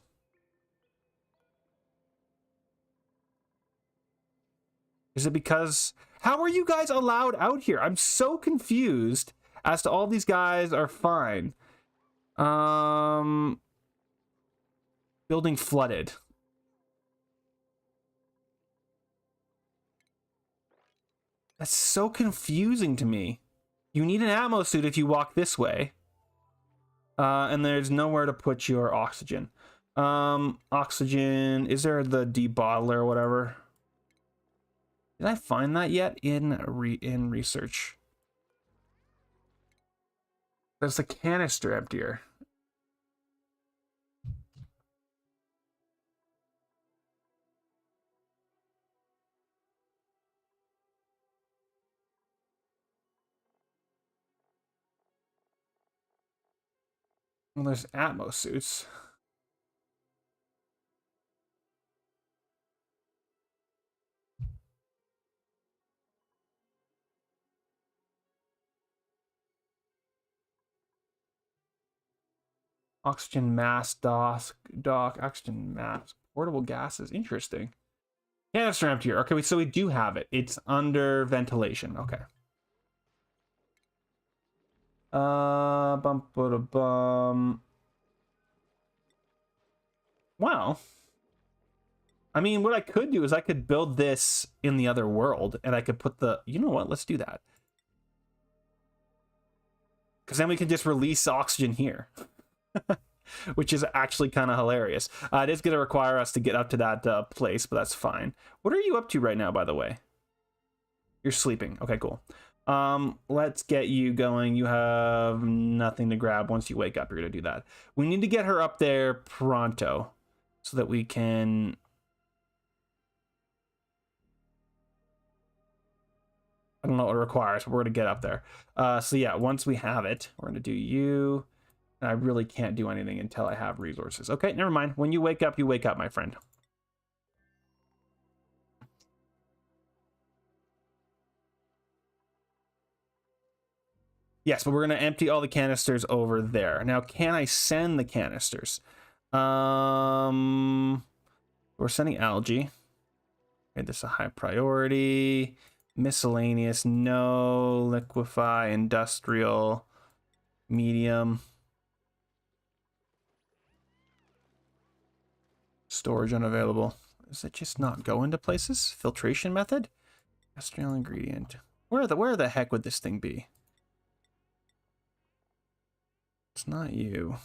Is it because... How are you guys allowed out here? I'm so confused as to all these guys are fine. Building flooded. That's so confusing to me. You need an atmo suit if you walk this way. And there's nowhere to put your oxygen. Oxygen, is there the debottler or whatever? Did I find that yet in research? There's the canister emptier. Well, there's atmo suits. Oxygen mask, dock, oxygen mask, portable gases. Interesting. Canister emptier. Okay, so we do have it. It's under ventilation. Okay. Bum. Wow. I mean, what I could do is I could build this in the other world, and I could put the... You know what? Let's do that. Because then we can just release oxygen here. Which is actually kind of hilarious. It is going to require us to get up to that place, but that's fine. What are you up to right now, by the way? You're sleeping. Okay, cool. Let's get you going. You have nothing to grab. Once you wake up, you're going to do that. We need to get her up there pronto so that we can... I don't know what it requires, but we're going to get up there. So yeah, once we have it, we're going to do you. And I really can't do anything until I have resources. Okay, never mind. When you wake up, my friend. Yes, but we're going to empty all the canisters over there. Now, can I send the canisters? We're sending algae. Okay, this is a high priority. Miscellaneous, no. Liquefy, industrial, medium. Storage unavailable. Does it just not go into places? Filtration method? Industrial ingredient. Where the heck would this thing be? It's not you.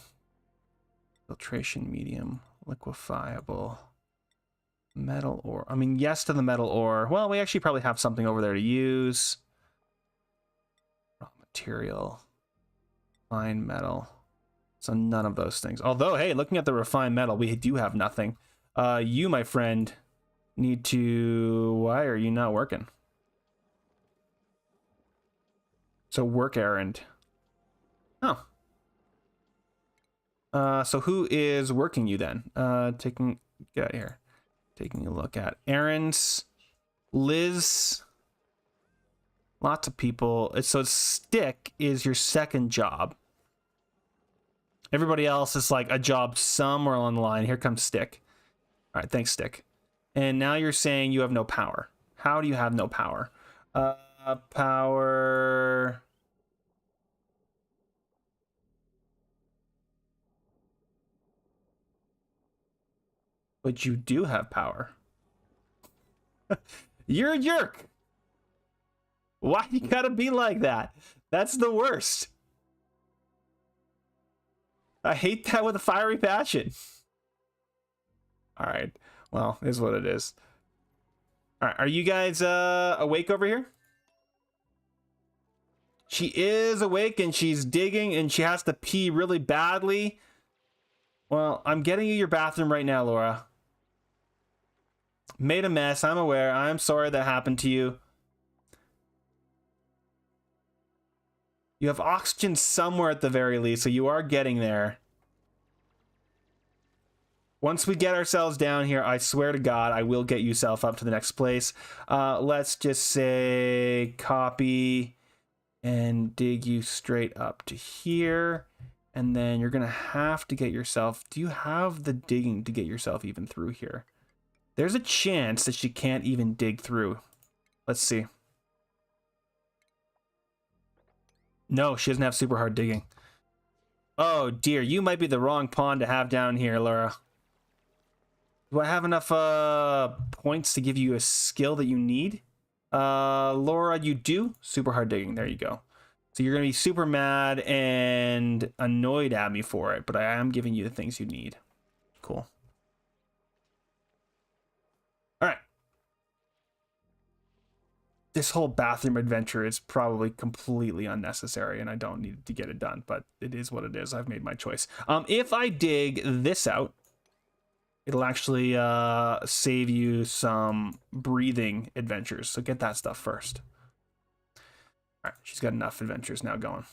Filtration medium. Liquefiable. Metal ore. I mean, yes to the metal ore. Well, we actually probably have something over there to use. Raw material. Fine metal. So none of those things. Although, hey, looking at the refined metal, we do have nothing. You, my friend, need to... Why are you not working? So work errand. Oh. So who is working you then? Get out of here. Taking a look at errands. Liz. Lots of people. So stick is your second job. Everybody else is like a job somewhere along the line. Here comes Stick. All right, thanks, Stick. And now you're saying you have no power. How do you have no power? Power... But you do have power. You're a jerk. Why you gotta be like that? That's the worst. I hate that with a fiery passion. All right. Well, is what it is. All right. Are you guys awake over here? She is awake and she's digging and she has to pee really badly. Well, I'm getting you your bathroom right now, Laura. Made a mess. I'm aware. I'm sorry that happened to you. You have oxygen somewhere at the very least, so you are getting there. Once we get ourselves down here, I swear to God, I will get yourself up to the next place. Let's just say copy and dig you straight up to here. And then you're going to have to get yourself... Do you have the digging to get yourself even through here? There's a chance that she can't even dig through. Let's see. No, she doesn't have super hard digging. Oh dear, you might be the wrong pawn to have down here, Laura. Do I have enough points to give you a skill that you need? Laura, you do. Super hard digging. There you go. So you're going to be super mad and annoyed at me for it, but I am giving you the things you need. Cool. All right. This whole bathroom adventure is probably completely unnecessary and I don't need to get it done, but it is what it is. I've made my choice. If I dig this out, it'll actually save you some breathing adventures. So get that stuff first. All right, she's got enough adventures now going.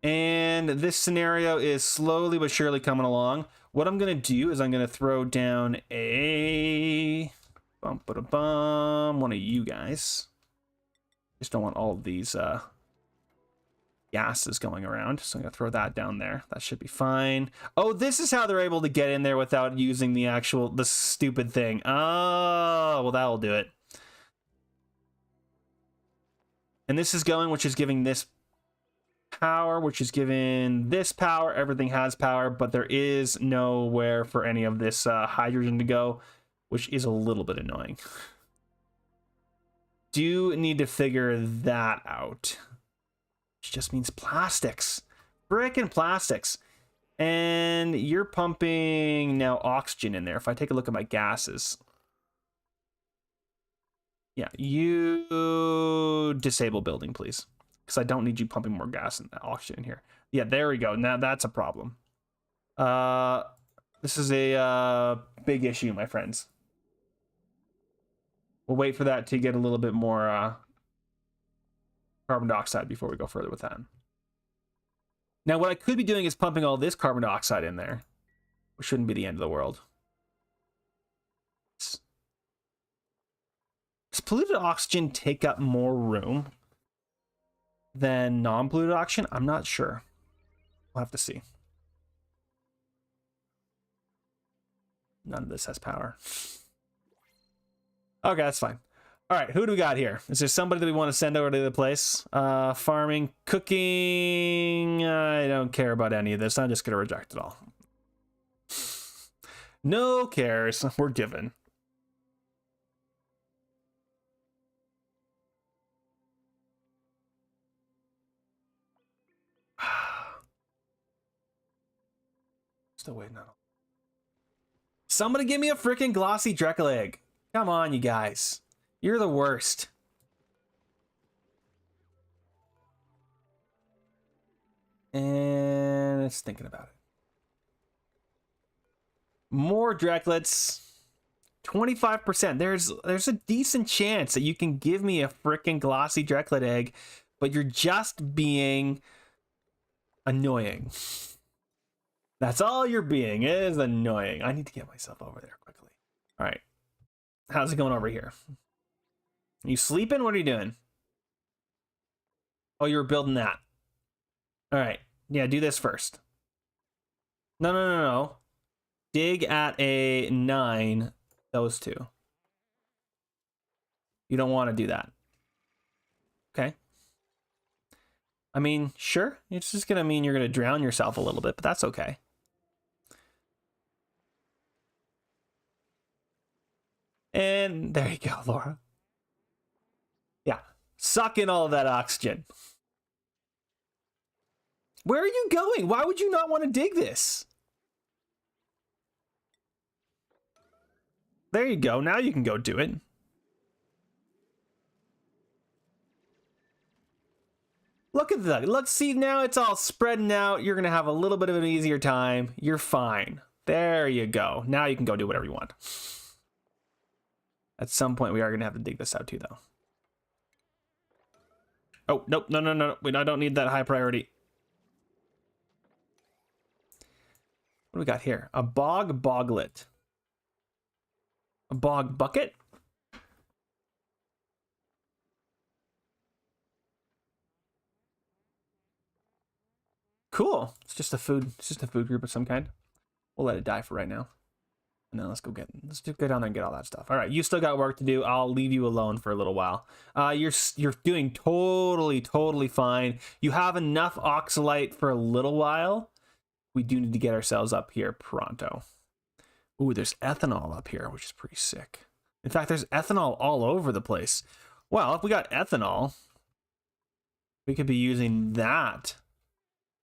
And this scenario is slowly but surely coming along. What I'm going to do is I'm going to throw down a... one of you guys. Just don't want all of these gases going around, so I'm gonna throw that down there. That should be fine. Oh, this is how they're able to get in there without using the stupid thing. Oh, well, that'll do it. And this is going, which is giving this power, which is giving this power. Everything has power, but there is nowhere for any of this hydrogen to go, which is a little bit annoying. Do need to figure that out. Which just means plastics. Frickin' plastics. And you're pumping now oxygen in there. If I take a look at my gases. Yeah, you disable building, please. Because I don't need you pumping more gas and oxygen in here. Yeah, there we go. Now that's a problem. This is a big issue, my friends. We'll wait for that to get a little bit more carbon dioxide before we go further with that. Now, what I could be doing is pumping all this carbon dioxide in there, which shouldn't be the end of the world. Does polluted oxygen take up more room than non-polluted oxygen? I'm not sure. We'll have to see. None of this has power. Okay, that's fine. All right, who do we got here? Is there somebody that we want to send over to the place? Farming, cooking. I don't care about any of this. I'm just going to reject it all. No cares. We're given. Still waiting on it. Somebody give me a freaking glossy Dreckle egg. Come on, you guys. You're the worst. And it's thinking about it. More Drecklets. 25%. There's a decent chance that you can give me a freaking glossy Drecklet egg, but you're just being annoying. That's all you're being. It is annoying. I need to get myself over there quickly. All right. How's it going over here? You sleeping? What are you doing? Oh, you were building that. All right. Yeah, do this first. No. Dig at a 9. Those two. You don't want to do that. Okay. I mean, sure. It's just going to mean you're going to drown yourself a little bit, but that's okay. And there you go, Laura. Yeah, suck in all of that oxygen. Where are you going? Why would you not want to dig this? There you go. Now you can go do it. Look at that. Let's see, now it's all spreading out. You're going to have a little bit of an easier time. You're fine. There you go. Now you can go do whatever you want. At some point, we are going to have to dig this out too, though. Oh, nope. No, no, no. I don't need that high priority. What do we got here? A bog boglet. A bog bucket? Cool. It's just a food group of some kind. We'll let it die for right now. And then let's go down there and get all that stuff. All right, you still got work to do. I'll leave you alone for a little while. You're doing totally fine. You have enough oxalite for a little while. We do need to get ourselves up here pronto. Ooh, there's ethanol up here, which is pretty sick. In fact, there's ethanol all over the place. Well, if we got ethanol, we could be using that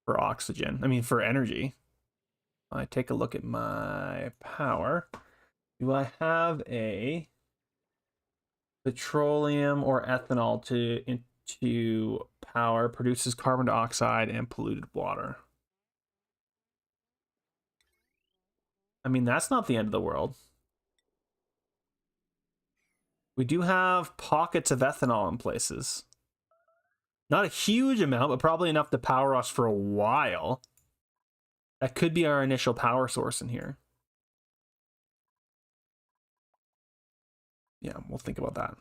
for oxygen. I mean, for energy. I take a look at my power. Do I have a petroleum or ethanol into power? Produces carbon dioxide and polluted water. I mean, that's not the end of the world. We do have pockets of ethanol in places. Not a huge amount, but probably enough to power us for a while. That could be our initial power source in here. Yeah, we'll think about that.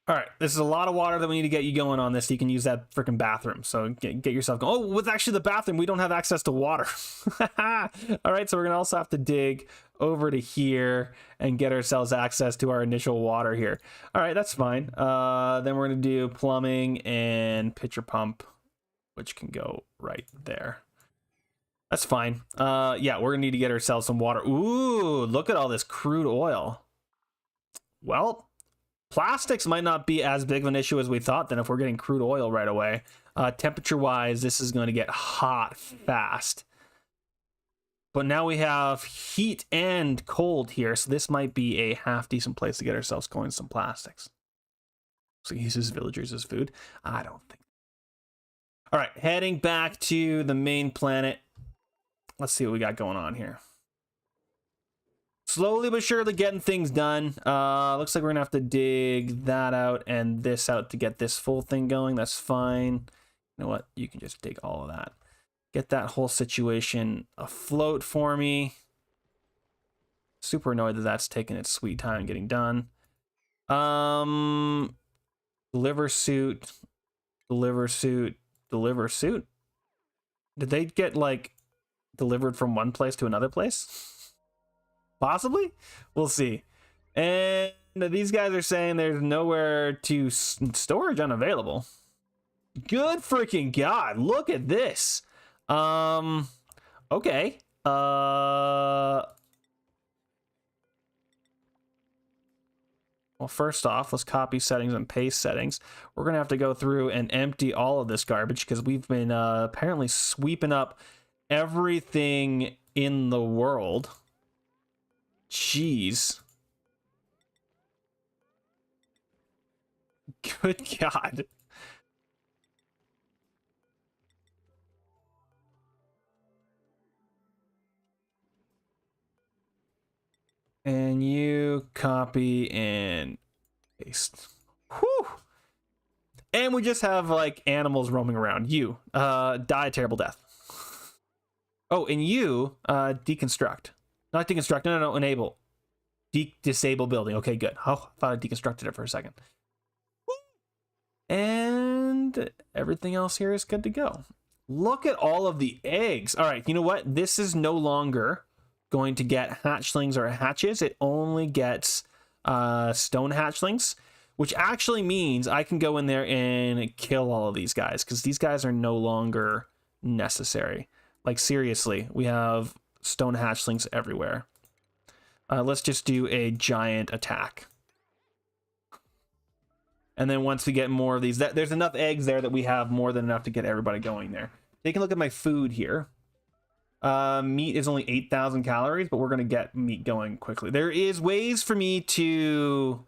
All right, this is a lot of water that we need to get you going on this so you can use that freaking bathroom. So get yourself going. Oh, with actually the bathroom, we don't have access to water. All right, so we're going to also have to dig over to here and get ourselves access to our initial water here. All right, that's fine. Then we're going to do plumbing and pitcher pump, which can go right there. That's fine. Yeah, we're going to need to get ourselves some water. Ooh, look at all this crude oil. Well, plastics might not be as big of an issue as we thought then if we're getting crude oil right away. Temperature-wise, this is going to get hot fast. But now we have heat and cold here, so this might be a half-decent place to get ourselves going some plastics. So he uses villagers as food? I don't think. All right, heading back to the main planet. Let's see what we got going on here. Slowly but surely getting things done. Looks like we're gonna have to dig that out and this out to get this full thing going. That's fine. You know what? You can just dig all of that. Get that whole situation afloat for me. Super annoyed that that's taking its sweet time getting done. Deliver suit. Did they get like delivered from one place to another place? Possibly? We'll see. And these guys are saying there's nowhere to storage unavailable. Good freaking God. Look at this. Okay. Well, first off, let's copy settings and paste settings. We're going to have to go through and empty all of this garbage because we've been apparently sweeping up everything in the world. Jeez. Good God. And you copy and paste. Whew. And we just have like animals roaming around. You die a terrible death. Oh, and you deconstruct. Not deconstruct, no, enable. Disable building. Okay, good. Oh, I thought I deconstructed it for a second. And everything else here is good to go. Look at all of the eggs. All right, you know what? This is no longer going to get hatchlings or hatches. It only gets stone hatchlings, which actually means I can go in there and kill all of these guys because these guys are no longer necessary. Like seriously, we have stone hatchlings everywhere. Let's just do a giant attack. And then once we get more of these, there's enough eggs there that we have more than enough to get everybody going there. Take a look at my food here. Meat is only 8,000 calories, but we're going to get meat going quickly. There is ways for me to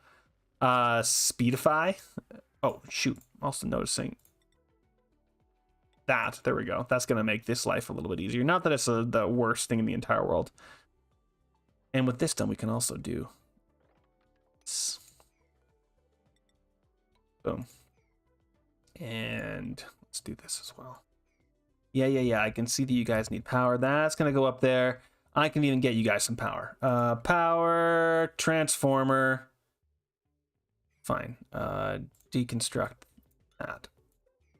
speedify. Oh, shoot. Also noticing that. There we go. That's going to make this life a little bit easier. Not that it's the worst thing in the entire world. And with this done, we can also do this. Boom. And let's do this as well. Yeah. I can see that you guys need power. That's going to go up there. I can even get you guys some power. Power, transformer. Fine. Deconstruct that.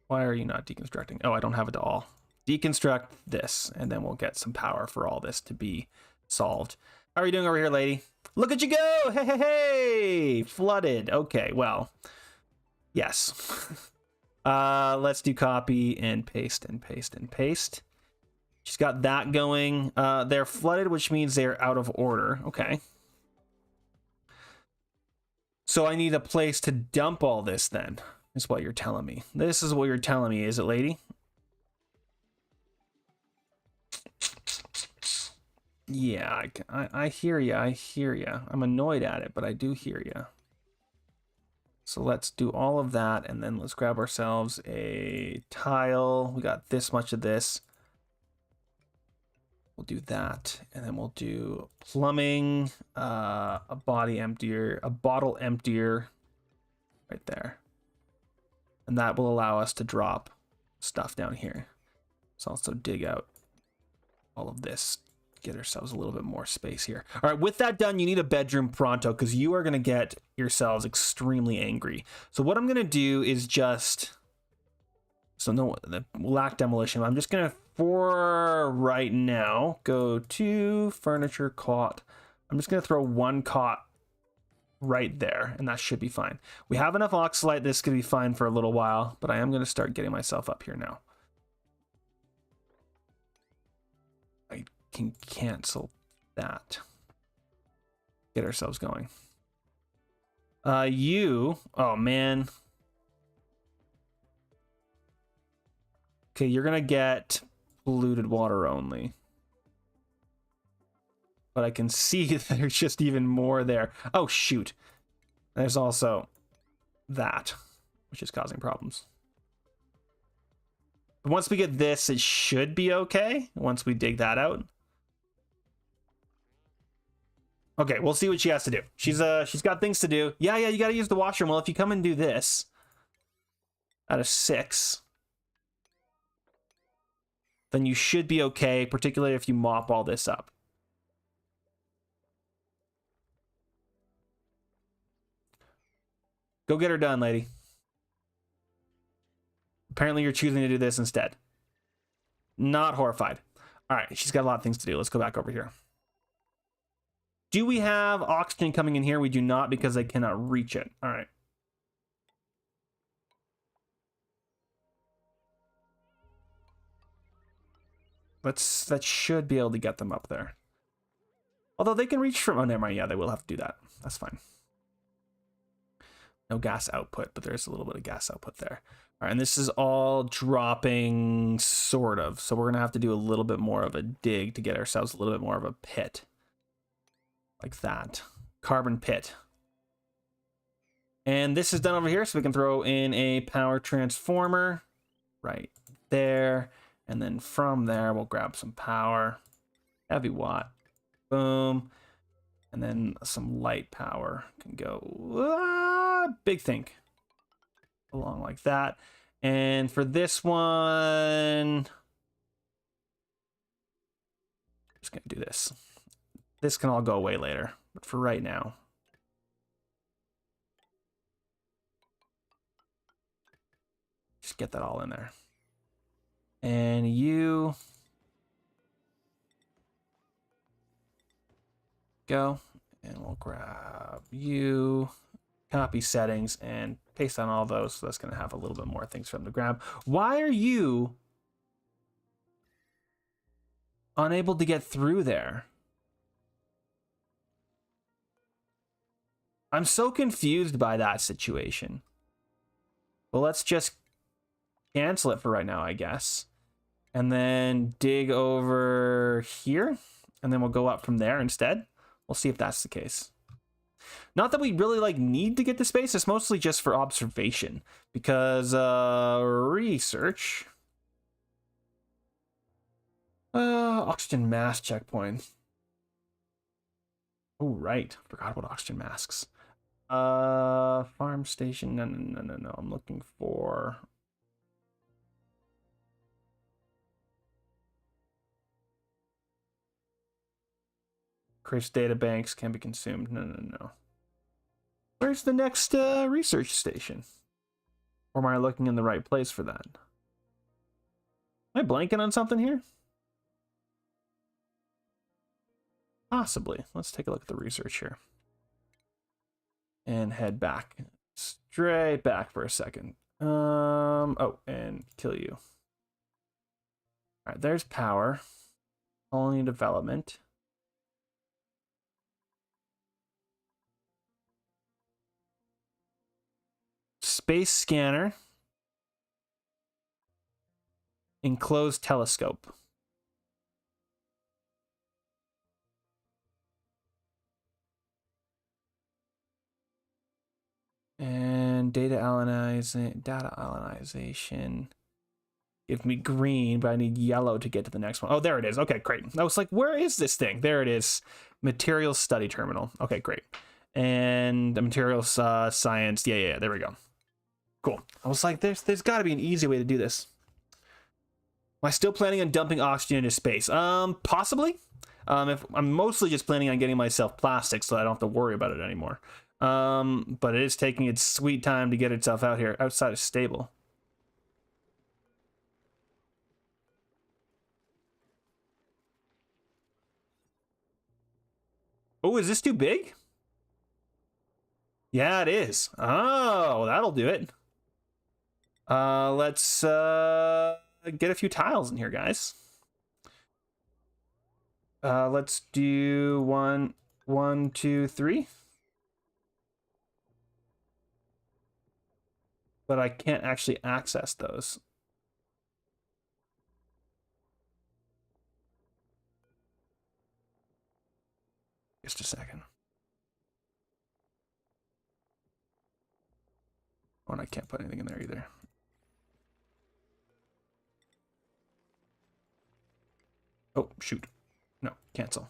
Why are you not deconstructing? Oh, I don't have it all. Deconstruct this, and then we'll get some power for all this to be solved. How are you doing over here, lady? Look at you go! Hey! Flooded. Okay, well, yes. Let's do copy and paste and paste and paste. She's got that going. They're flooded, which means they're out of order. Okay. So I need a place to dump all this then, is what you're telling me. This is what you're telling me, is it, lady? Yeah, I hear you. I hear you. I'm annoyed at it, but I do hear you. So let's do all of that, and then let's grab ourselves a tile. We got this much of this. We'll do that, and then we'll do plumbing, a body emptier, a bottle emptier right there. And that will allow us to drop stuff down here. Let's also dig out all of this, get ourselves a little bit more space here. All right, with that done, you need a bedroom pronto because you are going to get yourselves extremely angry. So what I'm going to do is just... So no, the lack demolition. I'm just going to, for right now, go to furniture cot. I'm just going to throw one cot right there, and that should be fine. We have enough oxalite. This could be fine for a little while, but I am going to start getting myself up here now. I can cancel that. Get ourselves going. Oh man. Okay, you're gonna get polluted water only. But I can see that there's just even more there. Oh shoot. There's also that, which is causing problems. But once we get this, it should be okay. Once we dig that out. Okay, we'll see what she has to do. She's got things to do. Yeah, you gotta use the washroom. Well, if you come and do this out of 6, then you should be okay, particularly if you mop all this up. Go get her done, lady. Apparently you're choosing to do this instead. Not horrified. All right, she's got a lot of things to do. Let's go back over here. Do we have oxygen coming in here? We do not, because I cannot reach it. All right. That should be able to get them up there. Although they can reach from... Oh, never mind. Yeah, they will have to do that. That's fine. No gas output, but there's a little bit of gas output there. All right, and this is all dropping, sort of. So we're going to have to do a little bit more of a dig to get ourselves a little bit more of a pit. Like that. Carbon pit. And this is done over here, so we can throw in a power transformer right there. And then from there, we'll grab some power. Heavy watt. Boom. And then some light power can go big think along like that. And for this one, just gonna do this. This can all go away later, but for right now, just get that all in there. And you go, and we'll grab you, copy settings, and paste on all those. So that's going to have a little bit more things for them to grab. Why are you unable to get through there. I'm so confused by that situation. Well, let's just cancel it for right now, I guess. And then dig over here. And then we'll go up from there instead. We'll see if that's the case. Not that we really like need to get to space. It's mostly just for observation. Because research. Oxygen mask checkpoint. Oh, right. Forgot about oxygen masks. Farm station. No. I'm looking for... Creates data banks, can be consumed. No. Where's the next research station? Or am I looking in the right place for that? Am I blanking on something here? Possibly. Let's take a look at the research here. And head back. Straight back for a second. Oh, and kill you. Alright, there's power. Colony development. Space scanner. Enclosed telescope. And data analyzation. Give me green, but I need yellow to get to the next one. Oh, there it is. Okay, great. I was like, where is this thing? There it is. Materials study terminal. Okay, great. And the materials science. Yeah, there we go. Cool. I was like, there's got to be an easy way to do this. Am I still planning on dumping oxygen into space? Possibly. If I'm mostly just planning on getting myself plastic so I don't have to worry about it anymore. But it is taking its sweet time to get itself out here outside of stable. Oh, is this too big? Yeah, it is. Oh, that'll do it. Let's get a few tiles in here, guys. Let's do 1, 2, 3. But I can't actually access those. Just a second. Oh, and I can't put anything in there either. Oh, shoot. No, cancel.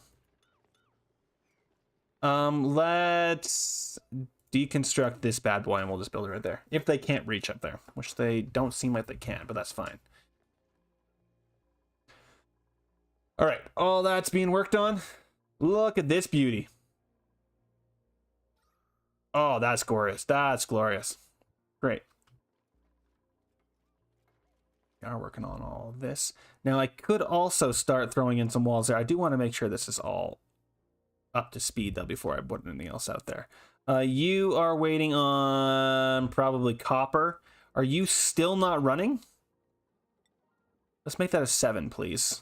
Let's deconstruct this bad boy and we'll just build it right there. If they can't reach up there, which they don't seem like they can, but that's fine. All right, all that's being worked on. Look at this beauty. Oh, that's glorious. That's glorious. Great. We are working on all of this. Now, I could also start throwing in some walls there. I do want to make sure this is all up to speed, though, before I put anything else out there. You are waiting on probably copper. Are you still not running? Let's make that a 7, please.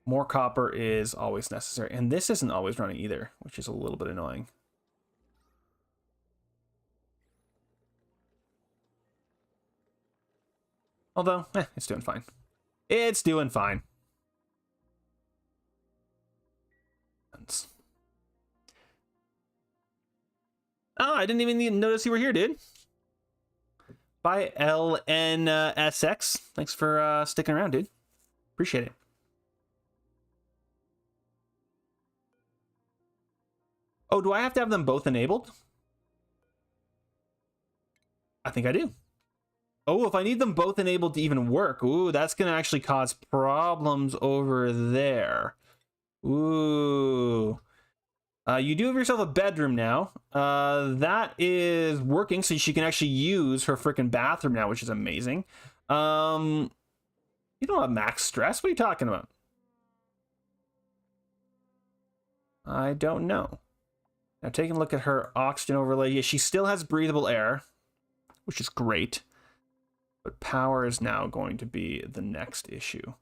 More copper is always necessary. And this isn't always running either, which is a little bit annoying. Although, it's doing fine. It's doing fine. Oh, I didn't even notice you were here, dude. Bye, LNSX. Thanks for sticking around, dude. Appreciate it. Oh, do I have to have them both enabled? I think I do. Oh, if I need them both enabled to even work, ooh, that's going to actually cause problems over there. Ooh. You do have yourself a bedroom now. That is working, so she can actually use her freaking bathroom now, which is amazing. You don't have max stress. What are you talking about? I don't know. Now, taking a look at her oxygen overlay. Yeah, she still has breathable air, which is great. But power is now going to be the next issue.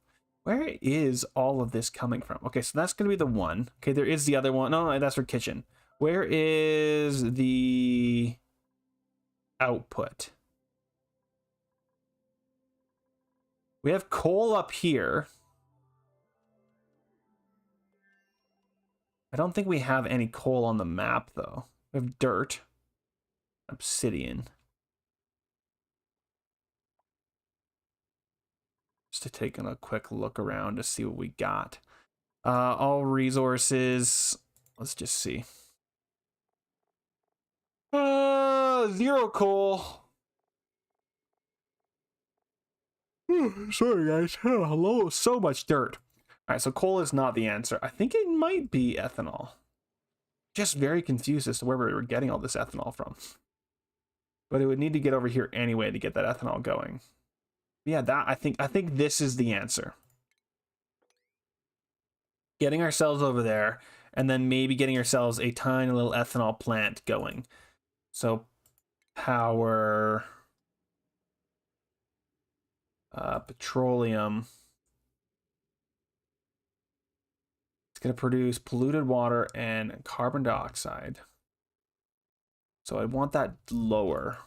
Where is all of this coming from? Okay, so that's going to be the one. Okay, there is the other one. No, that's for kitchen. Where is the output? We have coal up here. I don't think we have any coal on the map, though. We have dirt. Obsidian. Just to take a quick look around to see what we got. All resources. Let's just see. 0 coal. Sorry, guys. Hello. So much dirt. All right, so coal is not the answer. I think it might be ethanol. Just very confused as to where we were getting all this ethanol from. But it would need to get over here anyway to get that ethanol going. Yeah, that I think this is the answer. Getting ourselves over there, and then maybe getting ourselves a tiny little ethanol plant going. So power, petroleum. It's going to produce polluted water and carbon dioxide. So I want that lower.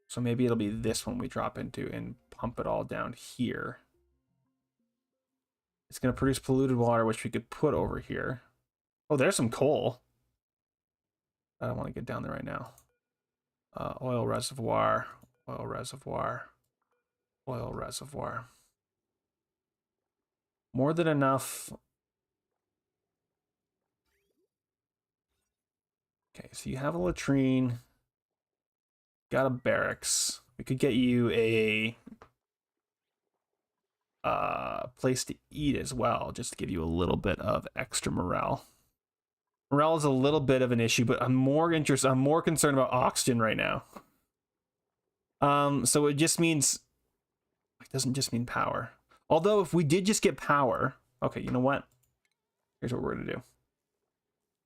So maybe it'll be this one we drop into and pump it all down here. It's going to produce polluted water, which we could put over here. Oh, there's some coal. I don't want to get down there right now. Oil reservoir, oil reservoir, oil reservoir. More than enough. Okay, so you have a latrine. Got a barracks. We could get you a place to eat as well, just to give you a little bit of extra morale. Morale is a little bit of an issue, but I'm more concerned about oxygen right now. So it just means, it doesn't just mean power. Although if we did just get power, okay, you know what? Here's what we're gonna do.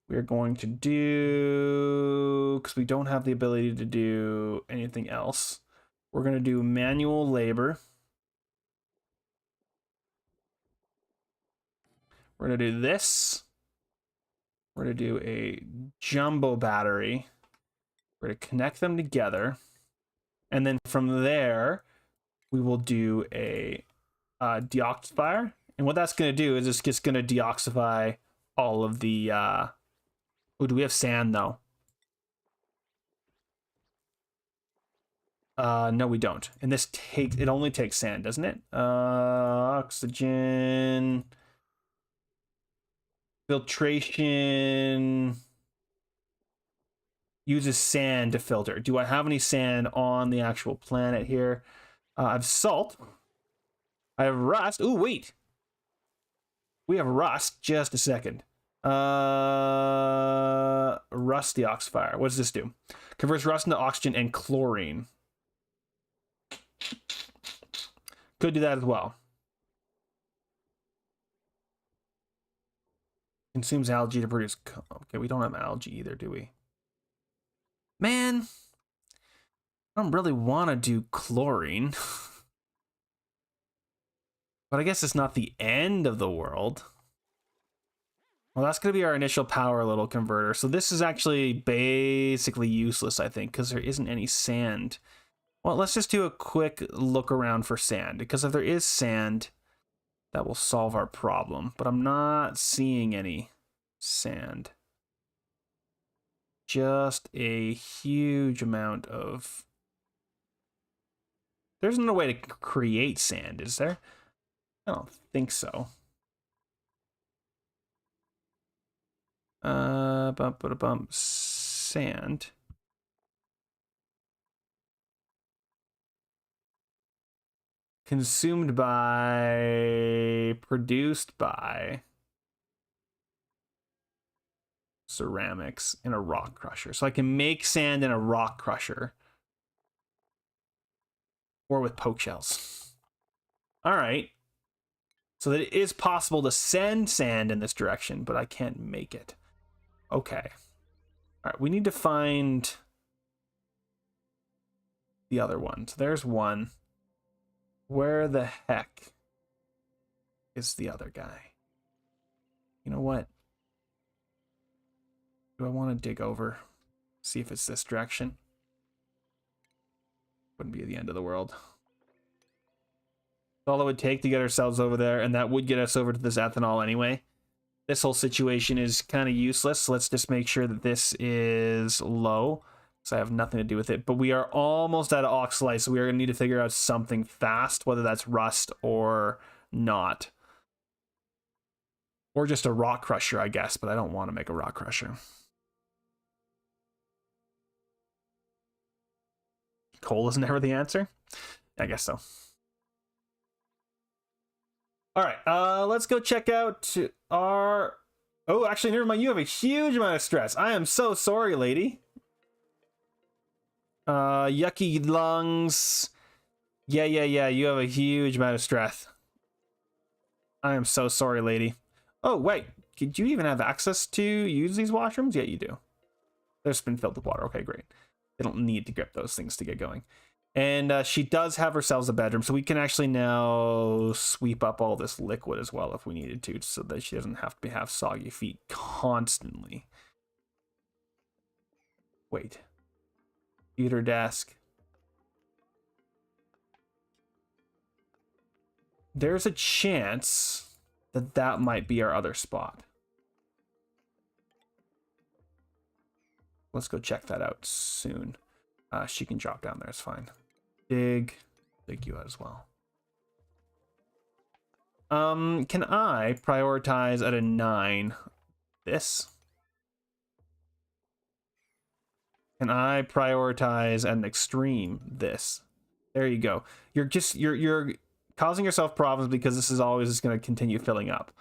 We're going to do, because we don't have the ability to do anything else, we're gonna do manual labor. We're gonna do this. We're gonna do a jumbo battery. We're gonna connect them together. And then from there, we will do a deoxifier. And what that's gonna do is it's just gonna deoxify all of the, oh, do we have sand though? No, we don't. And this it only takes sand, doesn't it? Oxygen. Filtration uses sand to filter. Do I have any sand on the actual planet here? I have salt. I have rust. Oh, wait. We have rust. Just a second. Rust deoxifier. What does this do? Converts rust into oxygen and chlorine. Could do that as well. Consumes algae to produce. Okay, we don't have algae either, do we? Man, I don't really want to do chlorine. But I guess it's not the end of the world. Well, that's going to be our initial power little converter. So this is actually basically useless, I think, because there isn't any sand. Well, let's just do a quick look around for sand, because if there is sand, that will solve our problem. But I'm not seeing any sand. Just a huge amount of... There's no way to create sand, is there? I don't think so. Sand. Consumed by, produced by ceramics in a rock crusher. So I can make sand in a rock crusher. Or with poke shells. All right. So that it is possible to send sand in this direction, but I can't make it. Okay. All right, we need to find the other one. So there's one. Where the heck? is the other guy. You know what? Do I want to dig over? See if it's this direction. Wouldn't be the end of the world. All it would take to get ourselves over there, and that would get us over to this ethanol anyway. This whole situation is kind of useless. So let's just make sure that this is low, so I have nothing to do with it. But we are almost out of oxalite, so we are going to need to figure out something fast, whether that's rust or not. Or just a rock crusher, I guess, but I don't want to make a rock crusher. Coal is never the answer? I guess so. All right, let's go check out our... Oh, actually, never mind. You have a huge amount of stress. I am so sorry, lady. Yucky lungs. Yeah. You have a huge amount of stress. I am so sorry, lady. Oh, wait. Did you even have access to use these washrooms? Yeah, you do. They've been filled with water. Okay, great. They don't need to grip those things to get going. And she does have herself a bedroom, so we can actually now sweep up all this liquid as well if we needed to, so that she doesn't have to have soggy feet constantly. Wait. Computer desk. There's a chance that that might be our other spot. Let's go check that out soon. She can drop down there, it's fine. Dig you out as well. Can I prioritize at a 9 this? Can I prioritize at an extreme this? There you go. You're causing yourself problems because this is always just going to continue filling up.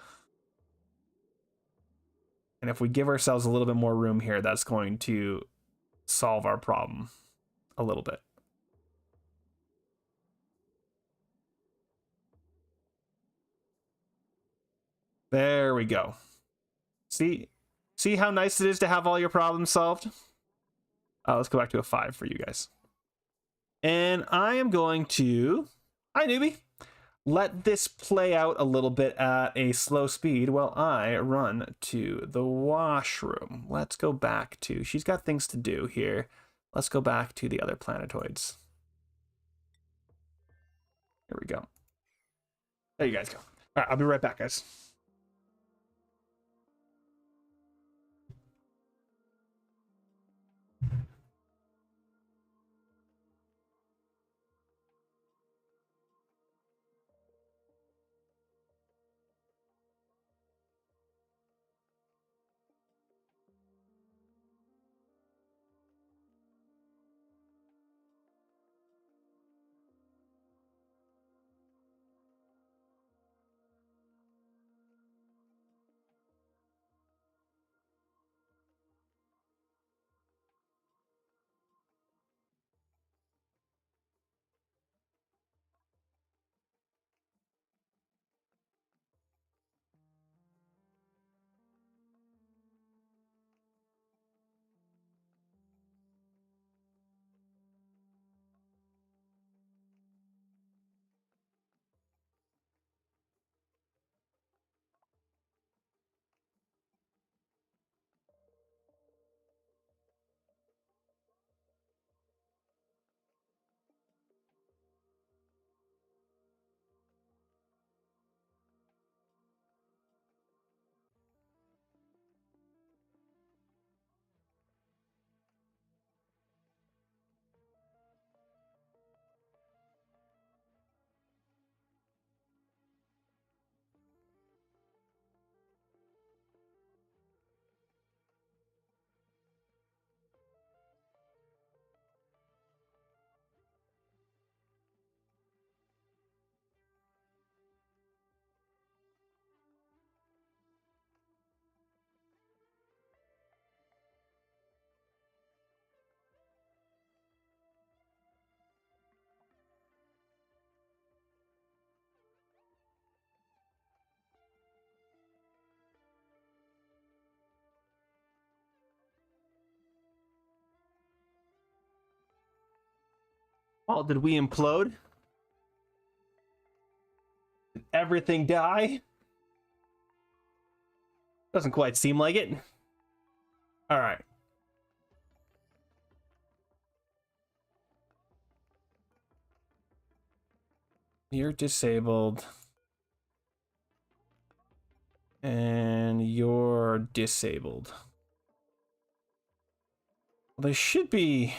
And if we give ourselves a little bit more room here, that's going to solve our problem a little bit. There we go. See how nice it is to have all your problems solved? Let's go back to a 5 for you guys. And I am going to... Hi, newbie. Let this play out a little bit at a slow speed while I run to the washroom. Let's go back to... She's got things to do here. Let's go back to the other planetoids. Here we go. There you guys go. All right, I'll be right back, guys. Oh, did we implode? Did everything die? Doesn't quite seem like it. All right. You're disabled. And you're disabled. Well, they should be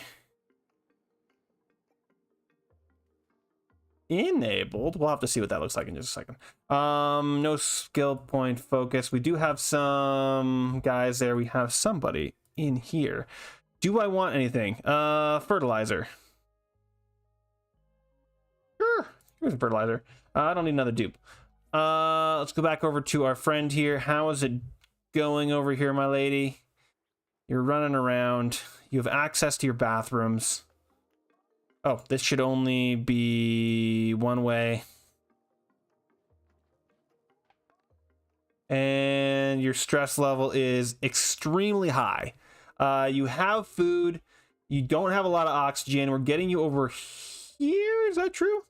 enabled. We'll have to see what that looks like in just a second. No skill point focus. We do have some guys there. We have somebody in here. Do I want anything? Fertilizer. Sure. Here's a fertilizer. I don't need another dupe. Let's go back over to our friend here. How is it going over here, my lady? You're running around. You have access to your bathrooms. Oh, this should only be one way. And your stress level is extremely high. You have food. You don't have a lot of oxygen. We're getting you over here. Is that true?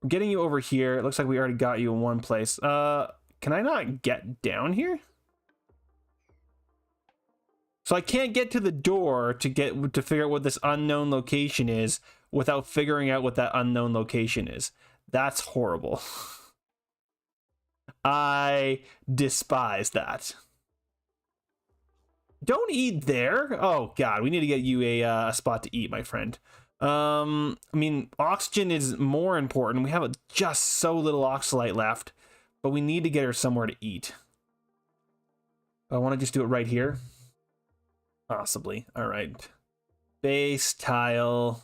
We're getting you over here. It looks like we already got you in one place. Can I not get down here? So I can't get to the door to figure out what this unknown location is without figuring out what that unknown location is. That's horrible. I despise that. Don't eat there. Oh God, we need to get you a spot to eat, my friend. I mean, oxygen is more important. We have just so little oxalite left, but we need to get her somewhere to eat. I want to just do it right here. Possibly. All right. Base tile.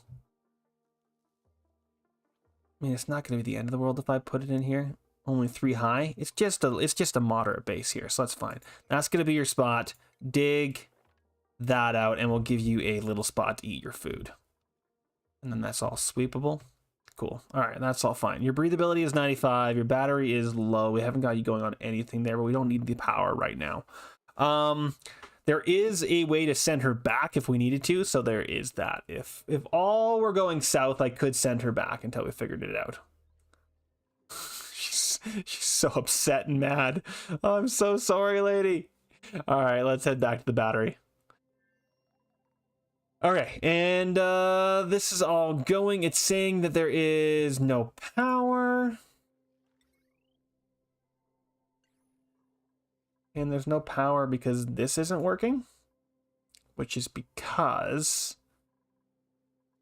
I mean, it's not going to be the end of the world if I put it in here. Only 3 high. It's just a moderate base here, so that's fine. That's going to be your spot. Dig that out, and we'll give you a little spot to eat your food. And then that's all sweepable. Cool. All right, that's all fine. Your breathability is 95. Your battery is low. We haven't got you going on anything there, but we don't need the power right now. There is a way to send her back if we needed to, so there is that. If all were going south, I could send her back until we figured it out. She's so upset and mad. Oh, I'm so sorry, lady. All right, let's head back to the battery. Okay, and this is all going. It's saying that there is no power. And there's no power because this isn't working, which is because,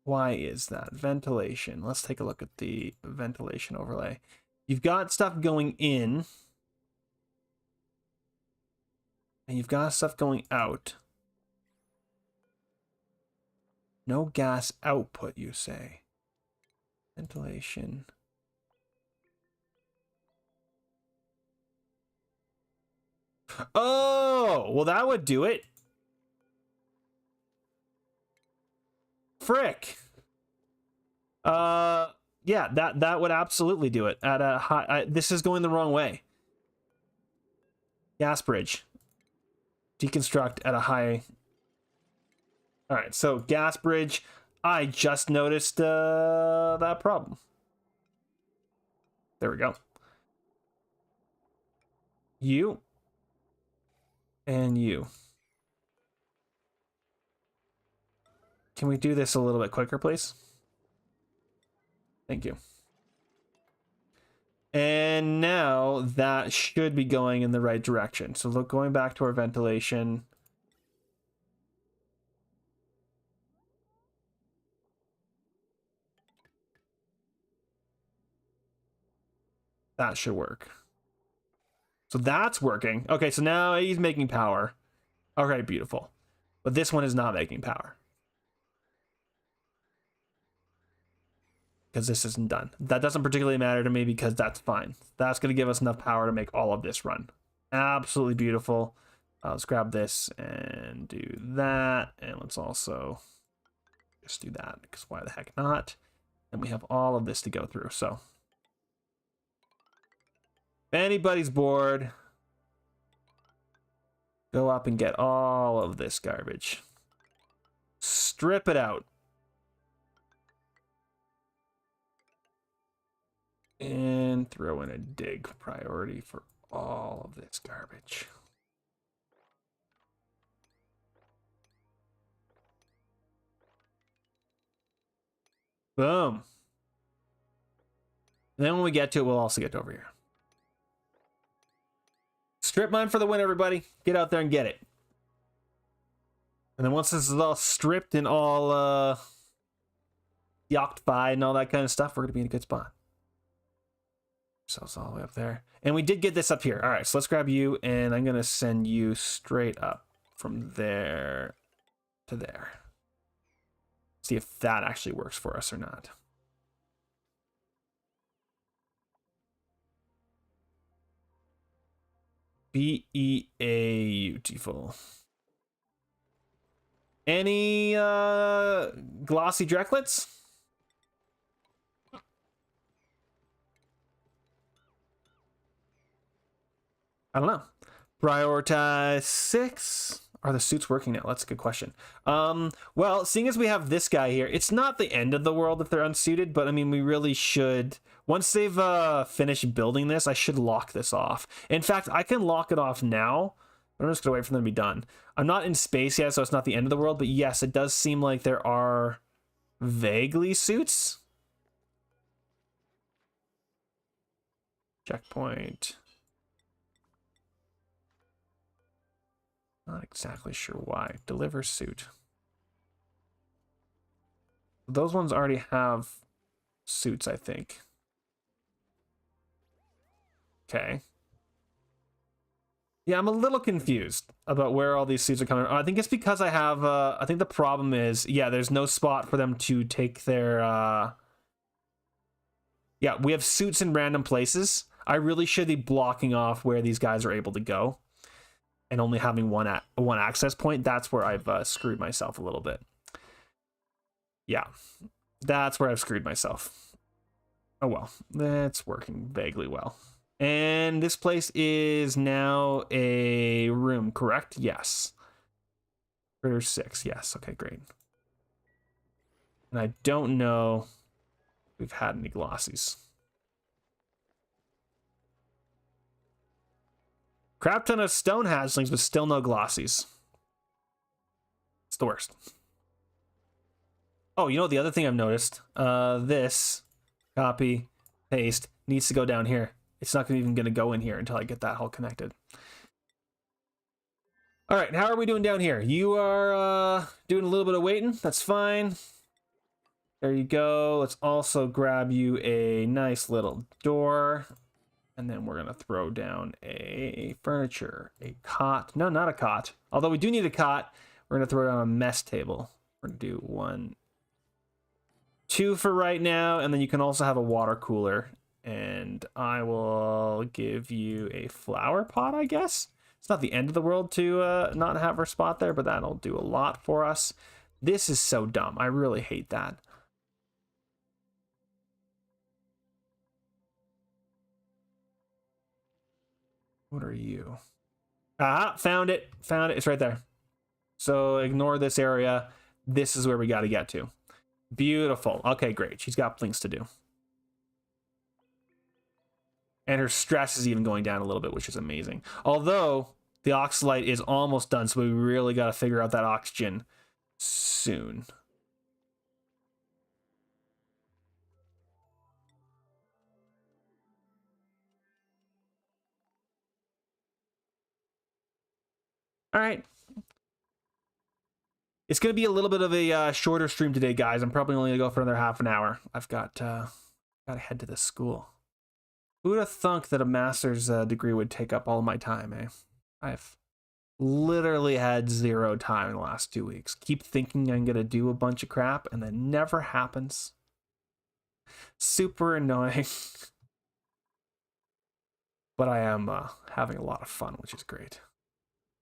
why is that? Ventilation. Let's take a look at the ventilation overlay. You've got stuff going in, and you've got stuff going out. No gas output, you say. Ventilation. Oh, well, that would do it. Frick. Yeah, that would absolutely do it. At a high, this is going the wrong way. Gas bridge. Deconstruct at a high. All right, so gas bridge. I just noticed that problem. There we go. You. And you. Can we do this a little bit quicker, please? Thank you. And now that should be going in the right direction. So look, going back to our ventilation. That should work. So that's working. Okay, so now he's making power. Okay, beautiful. But this one is not making power. Because this isn't done. That doesn't particularly matter to me because that's fine. That's going to give us enough power to make all of this run. Absolutely beautiful. Let's grab this and do that. And let's also just do that because why the heck not? And we have all of this to go through. So if anybody's bored, go up and get all of this garbage. Strip it out. And throw in a dig priority for all of this garbage. Boom. And then when we get to it, we'll also get to over here. Strip mine for the win, everybody. Get out there and get it. And then once this is all stripped and all yachtfied and all that kind of stuff, we're going to be in a good spot. So it's all the way up there. And we did get this up here. All right, so let's grab you, and I'm going to send you straight up from there to there. See if that actually works for us or not. Beautiful. Any glossy drecklets? I don't know. Prioritize 6. Are the suits working now? That's a good question. Well, seeing as we have this guy here, it's not the end of the world if they're unsuited, but I mean, we really should. Once they've finished building this, I should lock this off. In fact, I can lock it off now. I'm just gonna wait for them to be done. I'm not in space yet, so it's not the end of the world, but yes, it does seem like there are vaguely suits. Checkpoint. Not exactly sure why. Deliver suit. Those ones already have suits, I think. Okay. Yeah, I'm a little confused about where all these suits are coming. I think it's because I have, I think the problem is, yeah, there's no spot for them to take their, yeah, we have suits in random places. I really should be blocking off where these guys are able to go and only having one access point. That's where I've screwed myself a little bit. Yeah, that's where I've screwed myself. Oh, well, that's working vaguely well. And this place is now a room, correct? Yes. Critter 6, yes. Okay, great. And I don't know if we've had any glossies. Crap ton of stone hatchlings, but still no glossies. It's the worst. Oh, you know the other thing I've noticed? This copy, paste, needs to go down here. It's not even going to go in here until I get that all connected. All right, how are we doing down here? You are doing a little bit of waiting. That's fine. There you go. Let's also grab you a nice little door. And then we're going to throw down a furniture, a cot. No, not a cot. Although we do need a cot. We're going to throw down a mess table. We're going to do 1, 2 for right now. And then you can also have a water cooler. And I will give you a flower pot, I guess. It's not the end of the world to not have our spot there, but that'll do a lot for us. This is so dumb. I really hate that. What are you? Ah, found it. Found it. It's right there. So ignore this area. This is where we got to get to. Beautiful. Okay, great. She's got things to do. And her stress is even going down a little bit, which is amazing. Although the oxalite is almost done, so we really got to figure out that oxygen soon. All right. It's going to be a little bit of a shorter stream today, guys. I'm probably only going to go for another half an hour. I've got to head to the school. Who would have thunk that a master's degree would take up all my time, eh? I've literally had 0 time in the last 2 weeks. Keep thinking I'm going to do a bunch of crap, and then never happens. Super annoying. But I am having a lot of fun, which is great.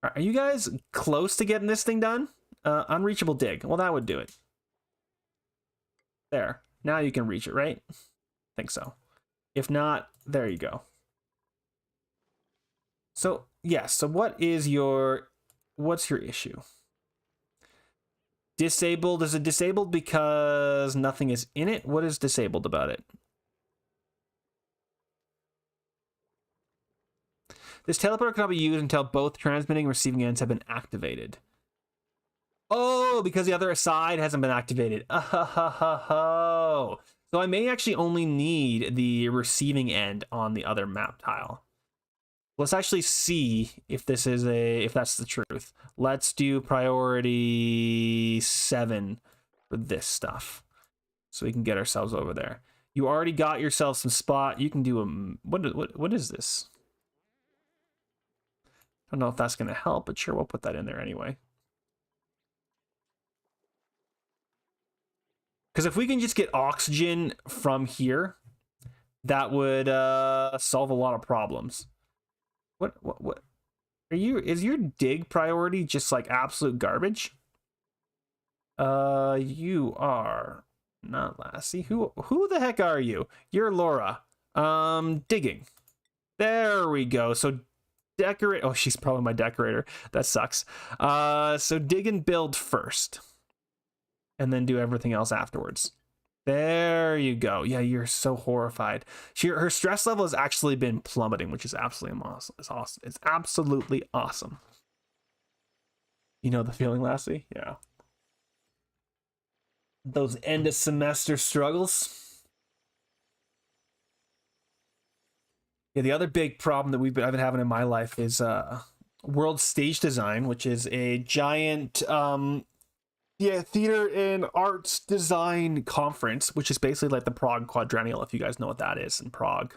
Are you guys close to getting this thing done? Unreachable dig. Well, that would do it. There. Now you can reach it, right? I think so. If not, there you go. So, yes. So what's your issue? Disabled. Is it disabled because nothing is in it? What is disabled about it? This teleporter cannot be used until both transmitting and receiving ends have been activated. Oh, because the other side hasn't been activated. Oh. So I may actually only need the receiving end on the other map tile. Let's actually see if this is if that's the truth. Let's do priority 7 for this stuff, so we can get ourselves over there. You already got yourself some spot. You can do a what is this? I don't know if that's gonna help, but sure, we'll put that in there anyway. Because if we can just get oxygen from here, that would solve a lot of problems. What are you? Is your dig priority just like absolute garbage? You are not Lassie. Who the heck are you? You're Laura. Digging. There we go. So decorate. Oh, she's probably my decorator. That sucks. So dig and build first, and then do everything else afterwards. There you go. Yeah, you're so horrified. Her stress level has actually been plummeting, which is absolutely awesome. It's awesome. It's absolutely awesome. You know the feeling, Lassie? Yeah. Those end of semester struggles. Yeah, the other big problem that I've been having in my life is world stage design, which is a giant theater and arts design conference, which is basically like the Prague Quadrennial, if you guys know what that is. And Prague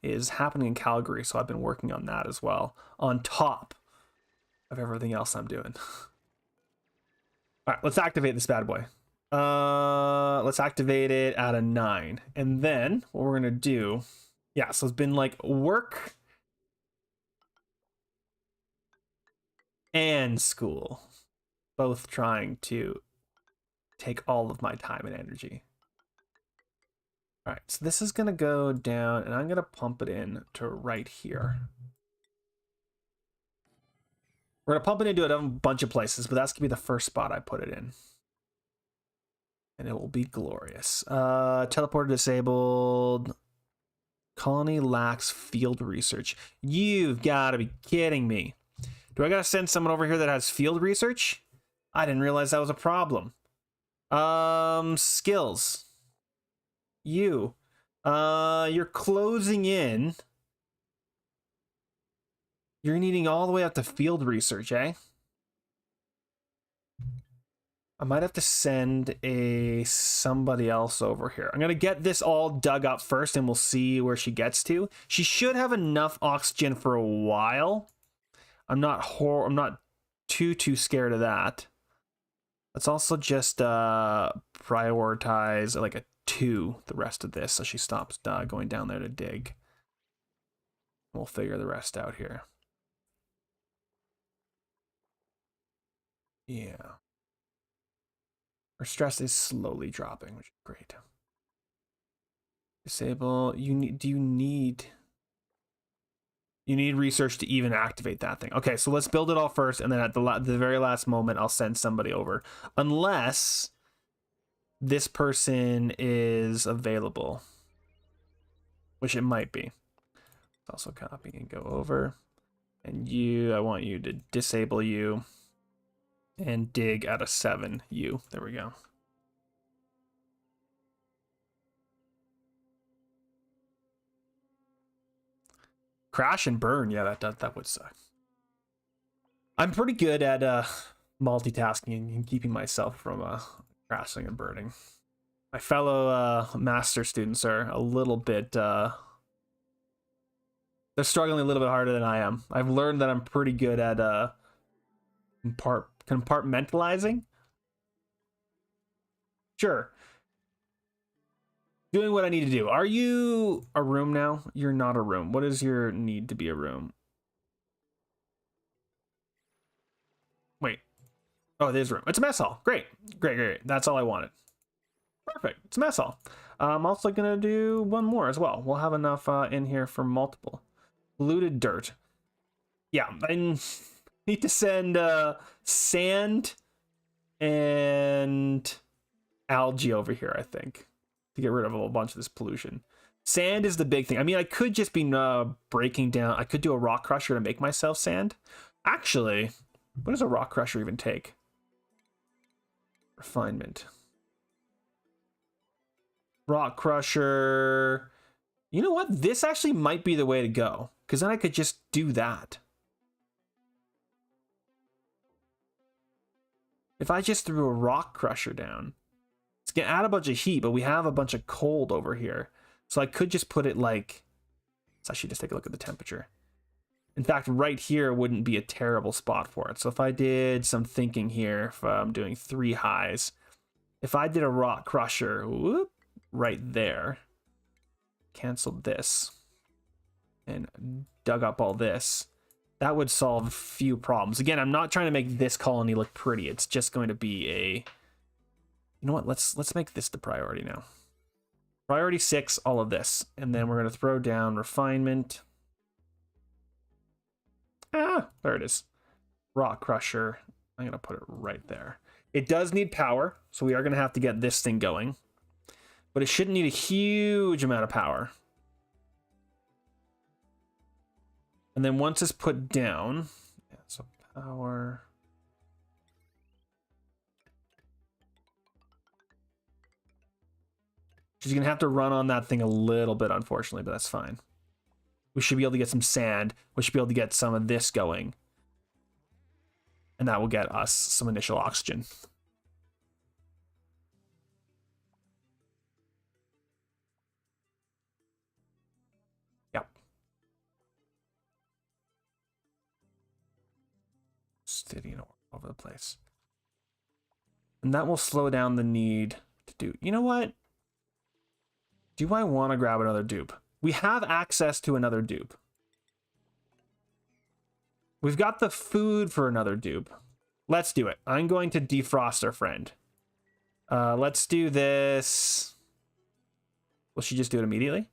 is happening in Calgary, so I've been working on that as well, on top of everything else I'm doing. All right, let's activate this bad boy. Let's activate it at a 9, and then what we're gonna do, yeah, so it's been like work and school, both trying to take all of my time and energy. All right, so this is gonna go down, and I'm gonna pump it in to right here. We're gonna pump it into a bunch of places, but that's gonna be the first spot I put it in, and it will be glorious. Teleporter disabled. Colony lacks field research. You've got to be kidding me. Do I gotta send someone over here that has field research? I didn't realize that was a problem. Skills. You're closing in. You're needing all the way up to field research, eh? I might have to send somebody else over here. I'm gonna get this all dug up first, and we'll see where she gets to. She should have enough oxygen for a while. I'm not too scared of that. Let's also just prioritize like a 2 the rest of this, so she stops going down there to dig. We'll figure the rest out here. Yeah. Her stress is slowly dropping, which is great. Disable. You need research to even activate that thing. Okay, so let's build it all first, and then at the very last moment, I'll send somebody over. Unless this person is available, which it might be. Also copy and go over. And I want you to disable you. And dig at a 7 you. There we go. Crash and burn. Yeah, that would suck. I'm pretty good at multitasking and keeping myself from crashing and burning. My fellow master students are a little bit they're struggling a little bit harder than I am. I've learned that I'm pretty good at compartmentalizing. Sure. Doing what I need to do. Are you a room now? You're not a room. What is your need to be a room? Wait. Oh, there's a room. It's a mess hall. Great. Great. That's all I wanted. Perfect. It's a mess hall. I'm also going to do one more as well. We'll have enough in here for multiple. Polluted dirt. Yeah, I need to send sand and algae over here, I think, to get rid of a whole bunch of this pollution. Sand is the big thing. I mean, I could just be breaking down. I could do a rock crusher to make myself sand. Actually, what does a rock crusher even take? Refinement. Rock crusher. You know what? This actually might be the way to go, because then I could just do that. If I just threw a rock crusher down, it's gonna add a bunch of heat, but we have a bunch of cold over here. So I could just put it like, let's actually just take a look at the temperature. In fact, right here wouldn't be a terrible spot for it. So if I did some thinking here, if I'm doing 3 highs, if I did a rock crusher, whoop, right there, canceled this, and dug up all this, that would solve a few problems. Again, I'm not trying to make this colony look pretty. It's just going to be a, you know what, let's make this the priority now. Priority 6, all of this. And then we're going to throw down refinement. Ah, there it is. Rock crusher. I'm going to put it right there. It does need power, so we are going to have to get this thing going. But it shouldn't need a huge amount of power. And then once it's put down, yeah, so power. She's going to have to run on that thing a little bit, unfortunately, but that's fine. We should be able to get some sand. We should be able to get some of this going. And that will get us some initial oxygen. Yep. Sitting all over the place. And that will slow down the need to do... You know what? Do I want to grab another dupe? We have access to another dupe. We've got the food for another dupe. Let's do it. I'm going to defrost our friend. Let's do this. Will she just do it immediately?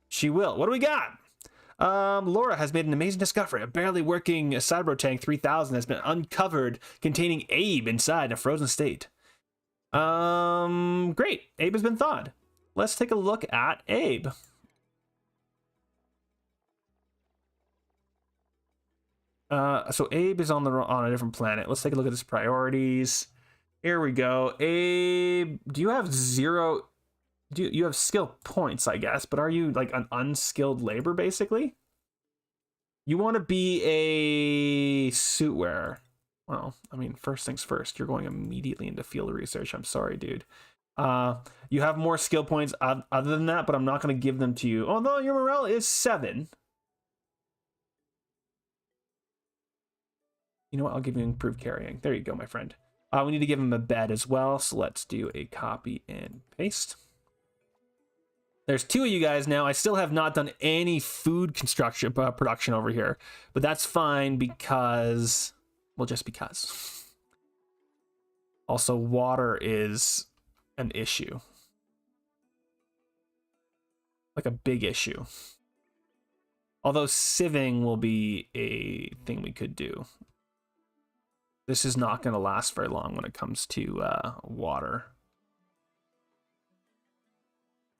She will. What do we got? Laura has made an amazing discovery. A barely working Cyber Tank 3000 has been uncovered containing Abe inside in a frozen state. Great. Abe has been thawed. Let's take a look at Abe. So Abe is on a different planet. Let's take a look at his priorities. Here we go. Abe, do you have 0? You have skill points, I guess, but are you like an unskilled labor basically? You want to be a suit wearer. Well, I mean, first things first, you're going immediately into field research. I'm sorry, dude. You have more skill points other than that, but I'm not going to give them to you. Although your morale is 7. You know what? I'll give you improved carrying. There you go, my friend. We need to give him a bed as well, so let's do a copy and paste. There's 2 of you guys now. I still have not done any food construction production over here, but that's fine because... Well, just because. Also, water is an issue. Like a big issue. Although sieving will be a thing we could do. This is not going to last very long when it comes to water.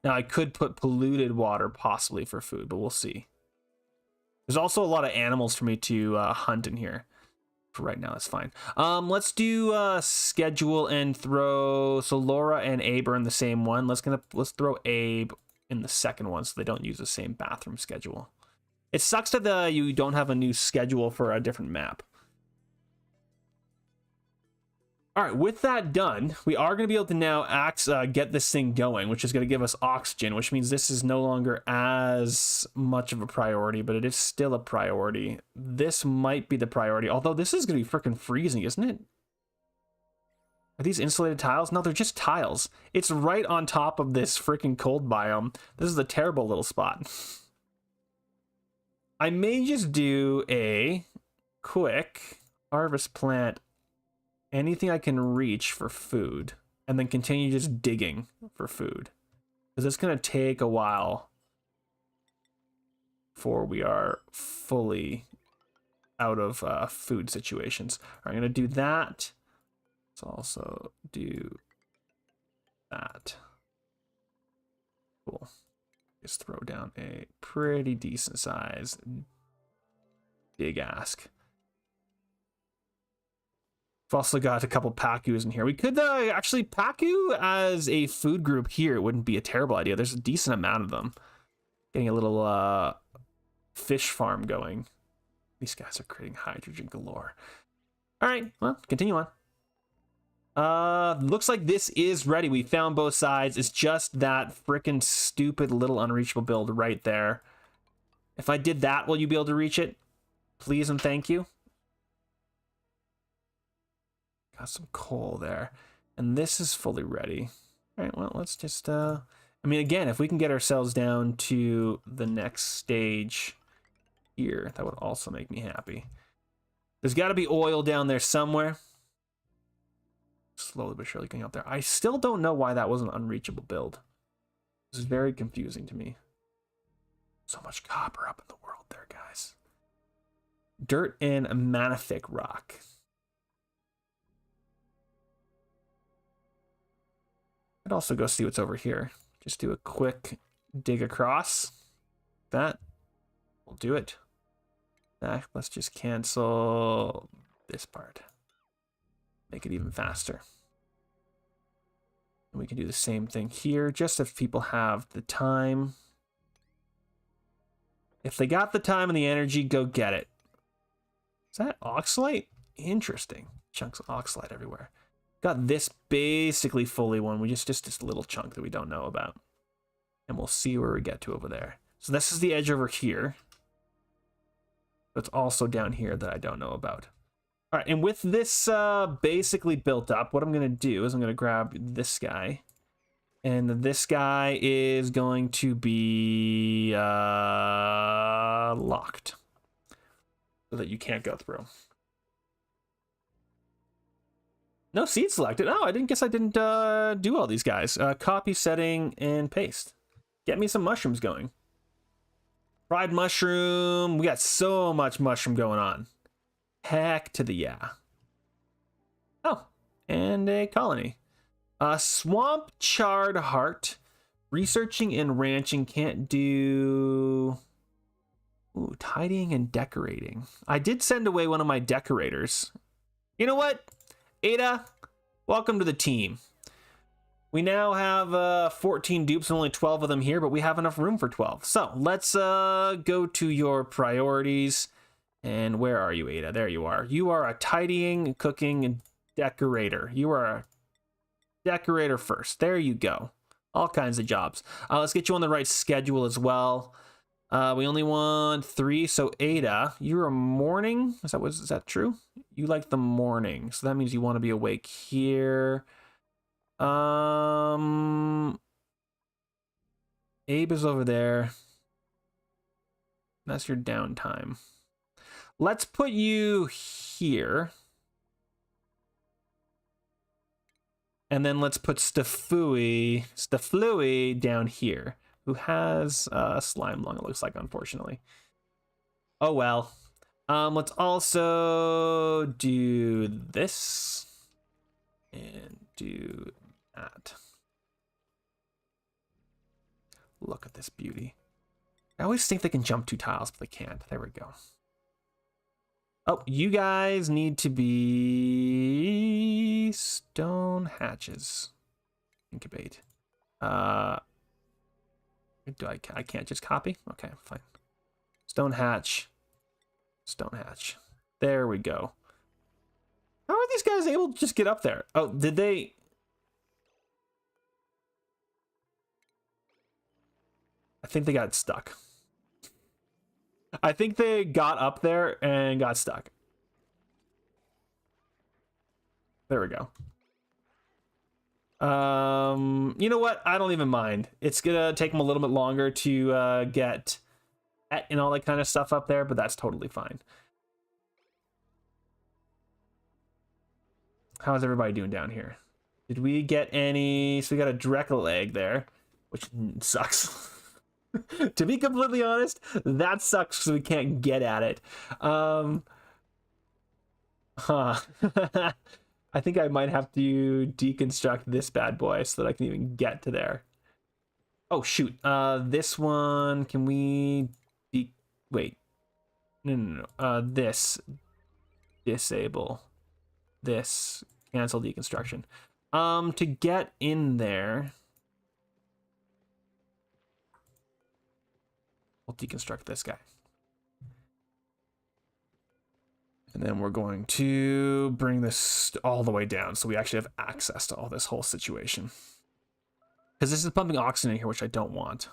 Now, I could put polluted water possibly for food, but we'll see. There's also a lot of animals for me to hunt in here. For right now, that's fine. Let's do schedule and throw. So Laura and Abe are in the same one. Let's throw Abe in the second one so they don't use the same bathroom schedule. It sucks that you don't have a new schedule for a different map. All right, with that done, we are going to be able to now get this thing going, which is going to give us oxygen, which means this is no longer as much of a priority, but it is still a priority. This might be the priority, although this is going to be freaking freezing, isn't it? Are these insulated tiles? No, they're just tiles. It's right on top of this freaking cold biome. This is a terrible little spot. I may just do a quick harvest plant anything I can reach for food, and then continue just digging for food. Because it's going to take a while before we are fully out of food situations. I'm going to do that. Let's also do that. Cool. Just throw down a pretty decent size big ask. We've also got a couple Pakus in here. We could actually Paku as a food group here. It wouldn't be a terrible idea. There's a decent amount of them. Getting a little fish farm going. These guys are creating hydrogen galore. All right, well, continue on. Looks like this is ready. We found both sides. It's just that freaking stupid little unreachable build right there. If I did that, will you be able to reach it? Please and thank you. Got some coal there. And this is fully ready. All right, well, let's just... I mean, again, if we can get ourselves down to the next stage here, that would also make me happy. There's got to be oil down there somewhere. Slowly but surely going up there. I still don't know why that was an unreachable build. This is very confusing to me. So much copper up in the world there, guys. Dirt and Manific rock. I'd also go see what's over here. Just do a quick dig across. That will do it. Let's just cancel this part. Make it even faster. And we can do the same thing here, just if people have the time. If they got the time and the energy, go get it. Is that oxalate? Interesting. Chunks of oxalate everywhere. Got this basically fully one. We just this little chunk that we don't know about. And we'll see where we get to over there. So this is the edge over here. It's also down here that I don't know about. All right, and with this basically built up, what I'm going to do is I'm going to grab this guy. And this guy is going to be locked. So that you can't go through. No seed selected. Oh, I didn't do all these guys. Copy, setting, and paste. Get me some mushrooms going. Fried mushroom. We got so much mushroom going on. Heck to the yeah. Oh, and a colony. Swamp Charred Heart. Researching and ranching can't do... Ooh, tidying and decorating. I did send away one of my decorators. You know what? Ada, welcome to the team. We now have 14 dupes and only 12 of them here, but we have enough room for 12. So let's go to your priorities. And where are you, Ada? There you are. You are a tidying, cooking, and decorator. You are a decorator first. There you go. All kinds of jobs. Let's get you on the right schedule as well. We only want 3. So Ada, you're a morning. Is that true? You like the morning. So that means you want to be awake here. Abe is over there. That's your downtime. Let's put you here. And then let's put Staflui down here, who has slime lung, it looks like, unfortunately. Oh well. Let's also do this and do that. Look at this beauty. I always think they can jump 2 tiles, but they can't. There we go. Oh, you guys need to be stone hatches. Incubate. I can't just copy? Okay, fine. Stone hatch. Stone hatch. There we go. How are these guys able to just get up there? Oh, did they... I think they got stuck. I think they got up there and got stuck. There we go. You know what? I don't even mind. It's gonna take them a little bit longer to get pet and all that kind of stuff up there, but that's totally fine. How's everybody doing down here? Did we get any? So we got a Dreckle egg there, which sucks. To be completely honest, that sucks because we can't get at it. I think I might have to deconstruct this bad boy so that I can even get to there. Oh shoot. This one, can we wait. No. This disable. This cancel deconstruction. To get in there, we'll deconstruct this guy. And then we're going to bring this all the way down so we actually have access to all this whole situation. Because this is pumping oxygen in here, which I don't want.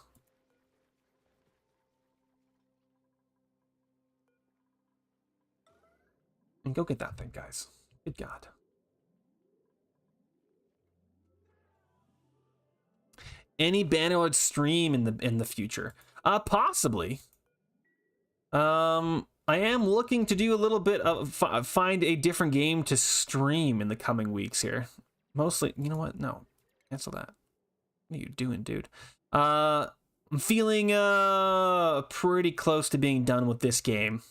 And go get that thing, guys. Good God. Any Bannerlord stream in the future? Possibly. I am looking to do a little bit of find a different game to stream in the coming weeks here. Mostly, you know what? No, cancel that. What are you doing, dude? I'm feeling pretty close to being done with this game.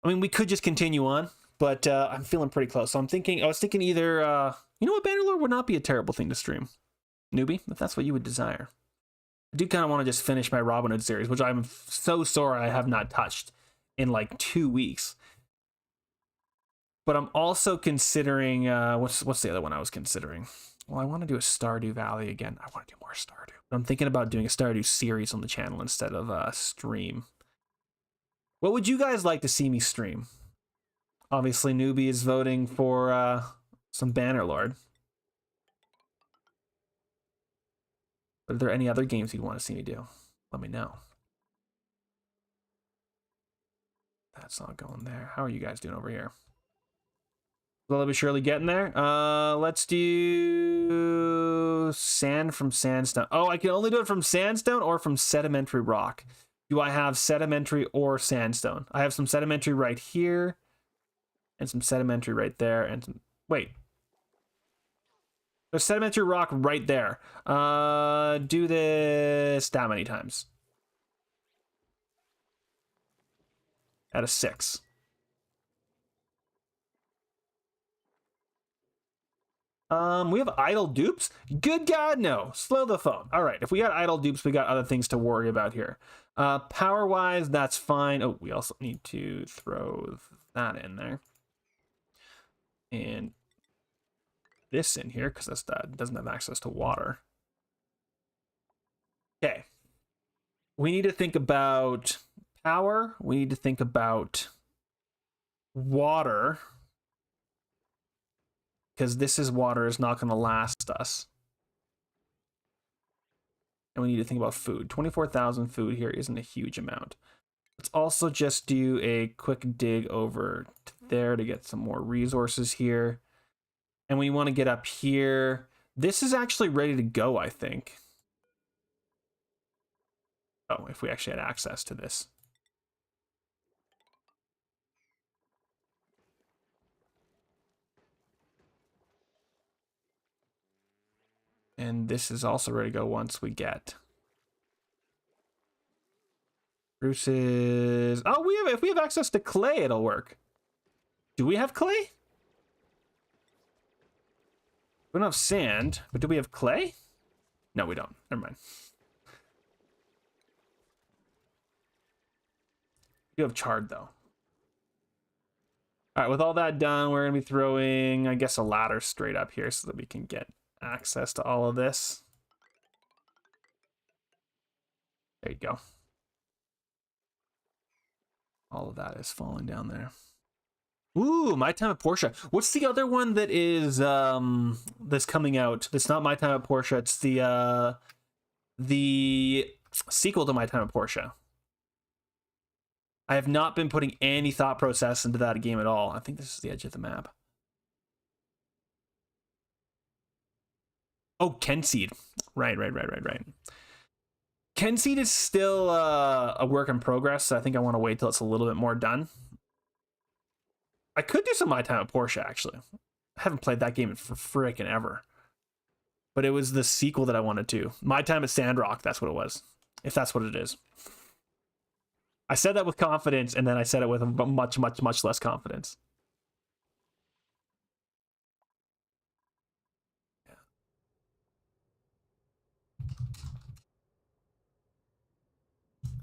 I mean, we could just continue on, but I'm feeling pretty close. So I was thinking either you know what, Bannerlord would not be a terrible thing to stream. Newbie, if that's what you would desire. I do kind of want to just finish my Robin Hood series, which I'm so sorry I have not touched in like 2 weeks. But I'm also considering, what's the other one I was considering? Well, I want to do a Stardew Valley again. I want to do more Stardew. But I'm thinking about doing a Stardew series on the channel instead of a stream. What would you guys like to see me stream? Obviously, Newbie is voting for some Bannerlord. But are there any other games you'd want to see me do? Let me know. That's not going there. How are you guys doing over here? Slowly but surely getting there. Let's do sand from sandstone. Oh, I can only do it from sandstone or from sedimentary rock. Do I have sedimentary or sandstone? I have some sedimentary right here and some sedimentary right there and some, wait. There's sedimentary rock right there. Do this that many times. Out of 6. We have idle dupes. Good God, no. Slow the phone. All right, if we got idle dupes, we got other things to worry about here. Power-wise, that's fine. Oh, we also need to throw that in there. And this in here, because that doesn't have access to water. Okay. We need to think about power. We need to think about water. Because this is water is not going to last us. And we need to think about food. 24,000 food here isn't a huge amount. Let's also just do a quick dig over to there to get some more resources here. And we want to get up here. This is actually ready to go, I think. Oh, if we actually had access to this. And this is also ready to go once we get Bruce's. Oh, if we have access to clay, it'll work. Do we have clay? We don't have sand, but do we have clay? No, we don't. Never mind. We do have charred, though. All right, with all that done, we're going to be throwing, I guess, a ladder straight up here so that we can get access to all of this. There you go. All of that is falling down there. Ooh, My Time at Portia. What's the other one that is that's coming out? That's not My Time at Portia. It's the sequel to My Time at Portia. I have not been putting any thought process into that game at all. I think this is the edge of the map. Oh, Kenseed. Right. Kenseed is still a work in progress, so I think I want to wait till it's a little bit more done. I could do some My Time at Portia, actually. I haven't played that game for frickin' ever. But it was the sequel that I wanted to. My Time at Sandrock, that's what it was. If that's what it is. I said that with confidence, and then I said it with much less confidence.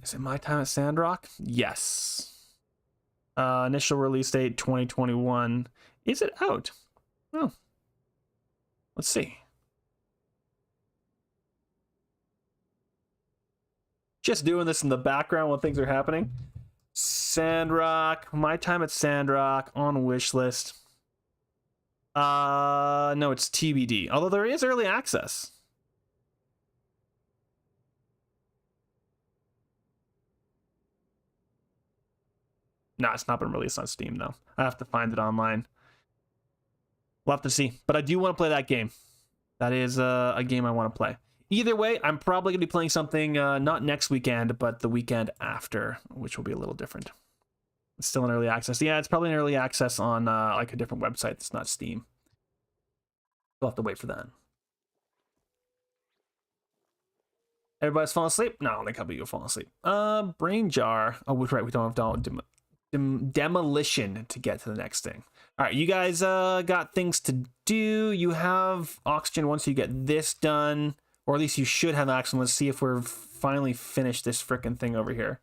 Is it My Time at Sandrock? Yes. Initial release date 2021. Is it out? Oh, let's see. Just doing this in the background while things are happening. Sandrock, My Time at Sandrock on wish list. No, it's TBD. Although there is early access. No, it's not been released on Steam though. I have to find it online. We'll have to see. But I do want to play that game. That is a game I want to play. Either way, I'm probably going to be playing something not next weekend, but the weekend after, which will be a little different. It's still in early access. Yeah, it's probably in early access on like a different website that's not Steam. We'll have to wait for that. Everybody's falling asleep? No, I don't think I'll be falling asleep. Brain jar. Oh, right, we don't have demolition to get to the next thing. All right, you guys got things to do. You have oxygen once you get this done, or at least you should have oxygen. Let's see if we're finally finished this frickin' thing over here.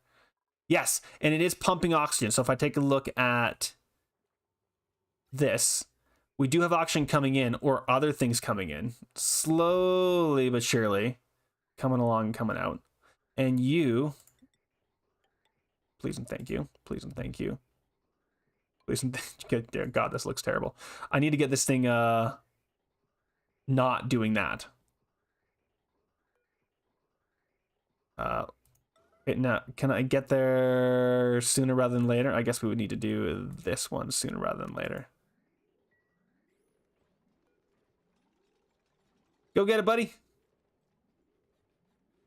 Yes, and it is pumping oxygen. So if I take a look at this, we do have oxygen coming in, or other things coming in, slowly but surely, coming along and coming out. And you, please and thank you, please and thank you. Please and thank you. God, this looks terrible. I need to get this thing not doing that. Now, can I get there sooner rather than later? I guess we would need to do this one sooner rather than later. Go get it, buddy.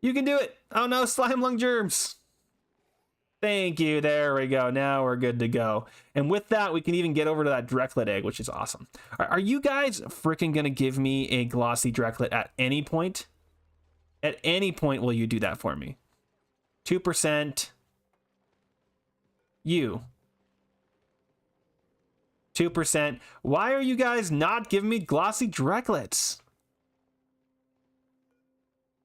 You can do it. Oh no, slime lung germs. Thank you. There we go. Now we're good to go. And with that, we can even get over to that Drecklet egg, which is awesome. Are you guys freaking going to give me a glossy Drecklet at any point? At any point, will you do that for me? 2%. You. 2%. Why are you guys not giving me glossy Drecklets?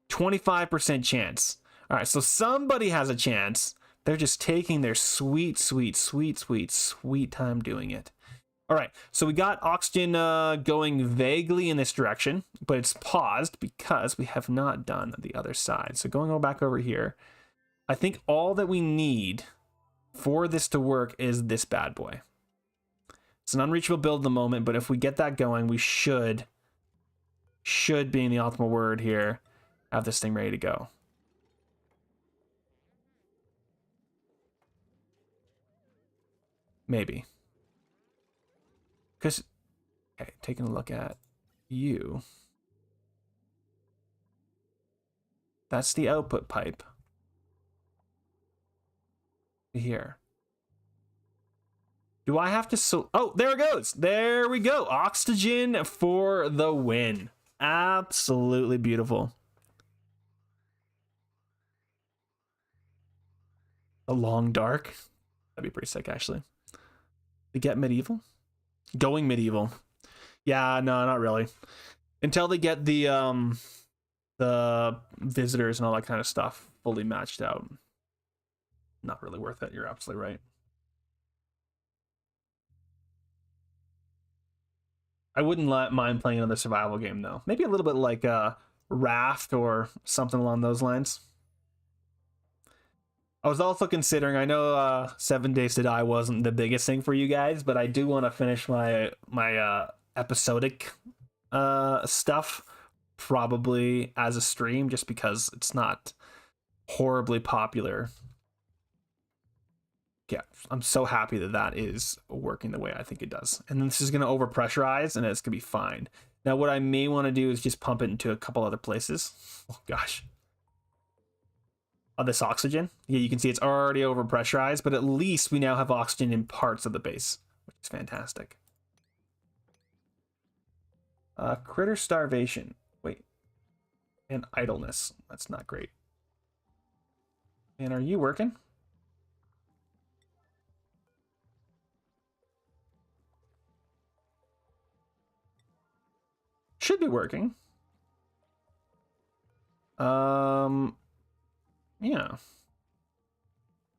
25% chance. All right, so somebody has a chance. They're just taking their sweet, sweet, sweet, sweet, sweet time doing it. All right, so we got oxygen going vaguely in this direction, but it's paused because we have not done the other side. So going back over here, I think all that we need for this to work is this bad boy. It's an unreachable build at the moment, but if we get that going, we should being the optimal word here, have this thing ready to go. Maybe. Because, okay, taking a look at you. That's the output pipe. Here. Do I have to... Oh, there it goes. There we go. Oxygen for the win. Absolutely beautiful. A long dark. That'd be pretty sick, actually. To get medieval? Going medieval. Yeah, no, not really. Until they get the visitors and all that kind of stuff fully matched out. Not really worth it. You're absolutely right. I wouldn't mind playing another survival game, though. Maybe a little bit like Raft or something along those lines. I was also considering, I know 7 Days to Die wasn't the biggest thing for you guys, but I do want to finish my episodic stuff probably as a stream, just because it's not horribly popular. Yeah, I'm so happy that that is working the way I think it does. And this is going to overpressurize, and it's going to be fine. Now, what I may want to do is just pump it into a couple other places. Oh, gosh. This oxygen. Yeah, you can see it's already overpressurized, but at least we now have oxygen in parts of the base, which is fantastic. Critter starvation. Wait. And idleness. That's not great. And are you working? Should be working. Yeah.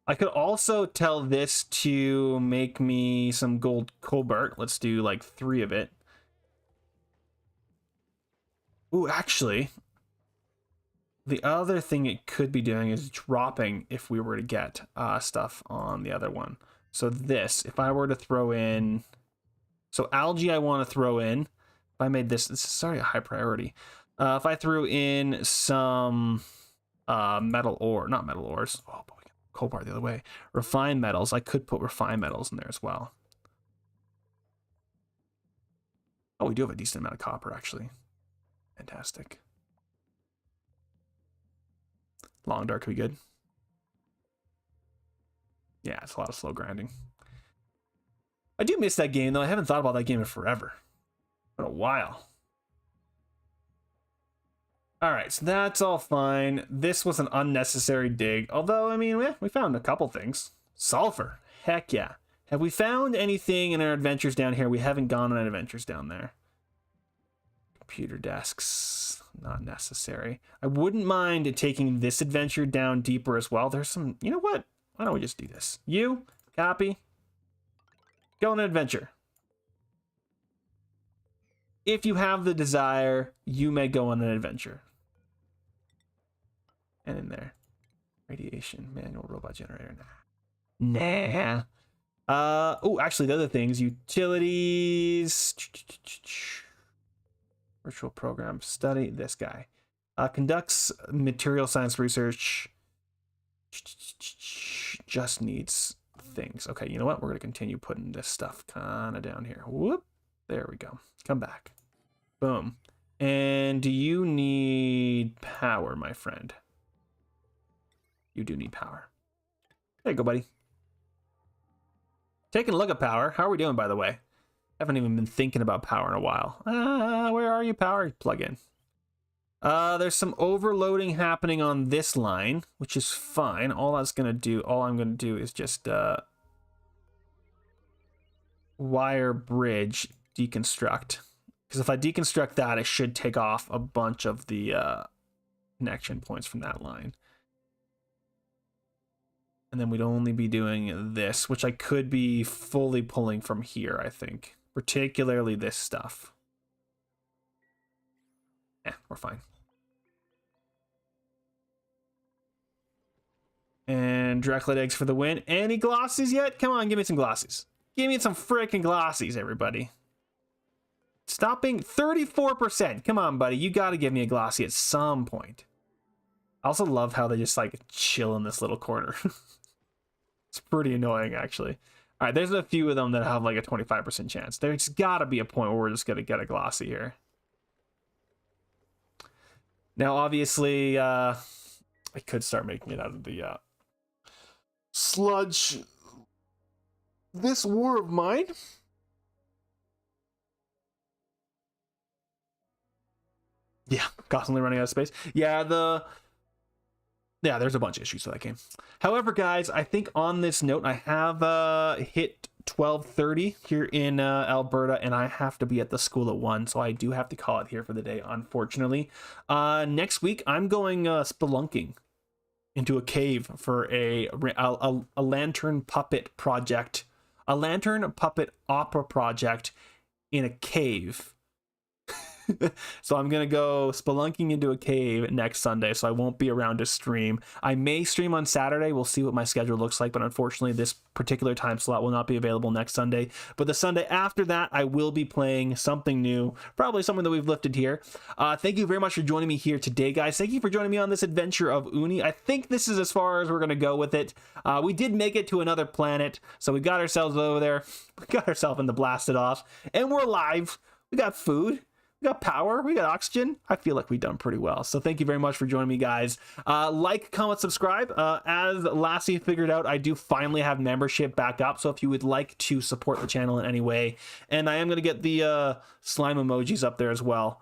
I could also tell this to make me some gold cobalt. Let's do like 3 of it. Ooh, actually, the other thing it could be doing is dropping if we were to get stuff on the other one. So this, if I were to throw in... So algae I want to throw in. If I made this is already a high priority. If I threw in some metal ore, not metal ores. Oh boy, cobalt the other way. Refined metals. I could put refined metals in there as well. Oh, we do have a decent amount of copper, actually. Fantastic. Long dark could be good. Yeah, it's a lot of slow grinding. I do miss that game, though. I haven't thought about that game in forever. In a while. Alright, so that's all fine. This was an unnecessary dig. Although, I mean, we found a couple things. Sulfur. Heck yeah. Have we found anything in our adventures down here? We haven't gone on adventures down there. Computer desks. Not necessary. I wouldn't mind taking this adventure down deeper as well. There's some... You know what? Why don't we just do this? You, copy. Go on an adventure. If you have the desire, you may go on an adventure. And in there. Radiation, manual robot generator. Nah. Oh, actually, the other things. Utilities. Virtual program study. This guy. Conducts material science research. Just needs things. Okay, you know what? We're going to continue putting this stuff kind of down here. Whoop. There we go. Come back. Boom. And do you need power, my friend? You do need power. There you go, buddy. Taking a look at power. How are we doing, by the way? Haven't even been thinking about power in a while. Where are you, power? Plug in. There's some overloading happening on this line, which is fine. All I'm gonna do is just wire bridge deconstruct. Because if I deconstruct that, it should take off a bunch of the connection points from that line. And then we'd only be doing this, which I could be fully pulling from here, I think. Particularly this stuff. We're fine. And Dracula eggs for the win. Any glossies yet? Come on, give me some glossies. Give me some freaking glossies, everybody. Stopping 34%. Come on, buddy. You got to give me a glossy at some point. I also love how they just like chill in this little corner. It's pretty annoying, actually. All right, there's a few of them that have like a 25% chance. There's got to be a point where we're just going to get a glossy here. Now, obviously, I could start making it out of the sludge. This war of mine. Yeah, constantly running out of space. Yeah, there's a bunch of issues with that game. However, guys, I think on this note, I have hit 12:30 here in Alberta, and I have to be at the school at 1, so I do have to call it here for the day, unfortunately. Next week, I'm going spelunking into a cave for a lantern puppet project, a lantern puppet opera project in a cave. So I'm gonna go spelunking into a cave next Sunday, so I won't be around to stream. I may stream on Saturday. We'll see what my schedule looks like, but unfortunately this particular time slot will not be available next Sunday. But the Sunday after that, I will be playing something new, probably something that we've lifted here. Thank you very much for joining me here today, guys. Thank you for joining me on this adventure of Uni. I think this is as far as we're gonna go with it. We did make it to another planet, so we got ourselves over there. We got ourselves in the blasted off, and we're alive. We got food. We got power, we got oxygen. I feel like we've done pretty well. So thank you very much for joining me, guys. Like, comment, subscribe. As Lassie figured out, I do finally have membership back up. So if you would like to support the channel in any way, and I am going to get the slime emojis up there as well.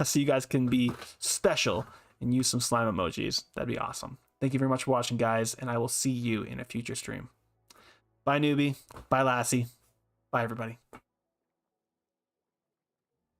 So you guys can be special and use some slime emojis. That'd be awesome. Thank you very much for watching, guys, and I will see you in a future stream. Bye, newbie. Bye, Lassie. Bye, everybody.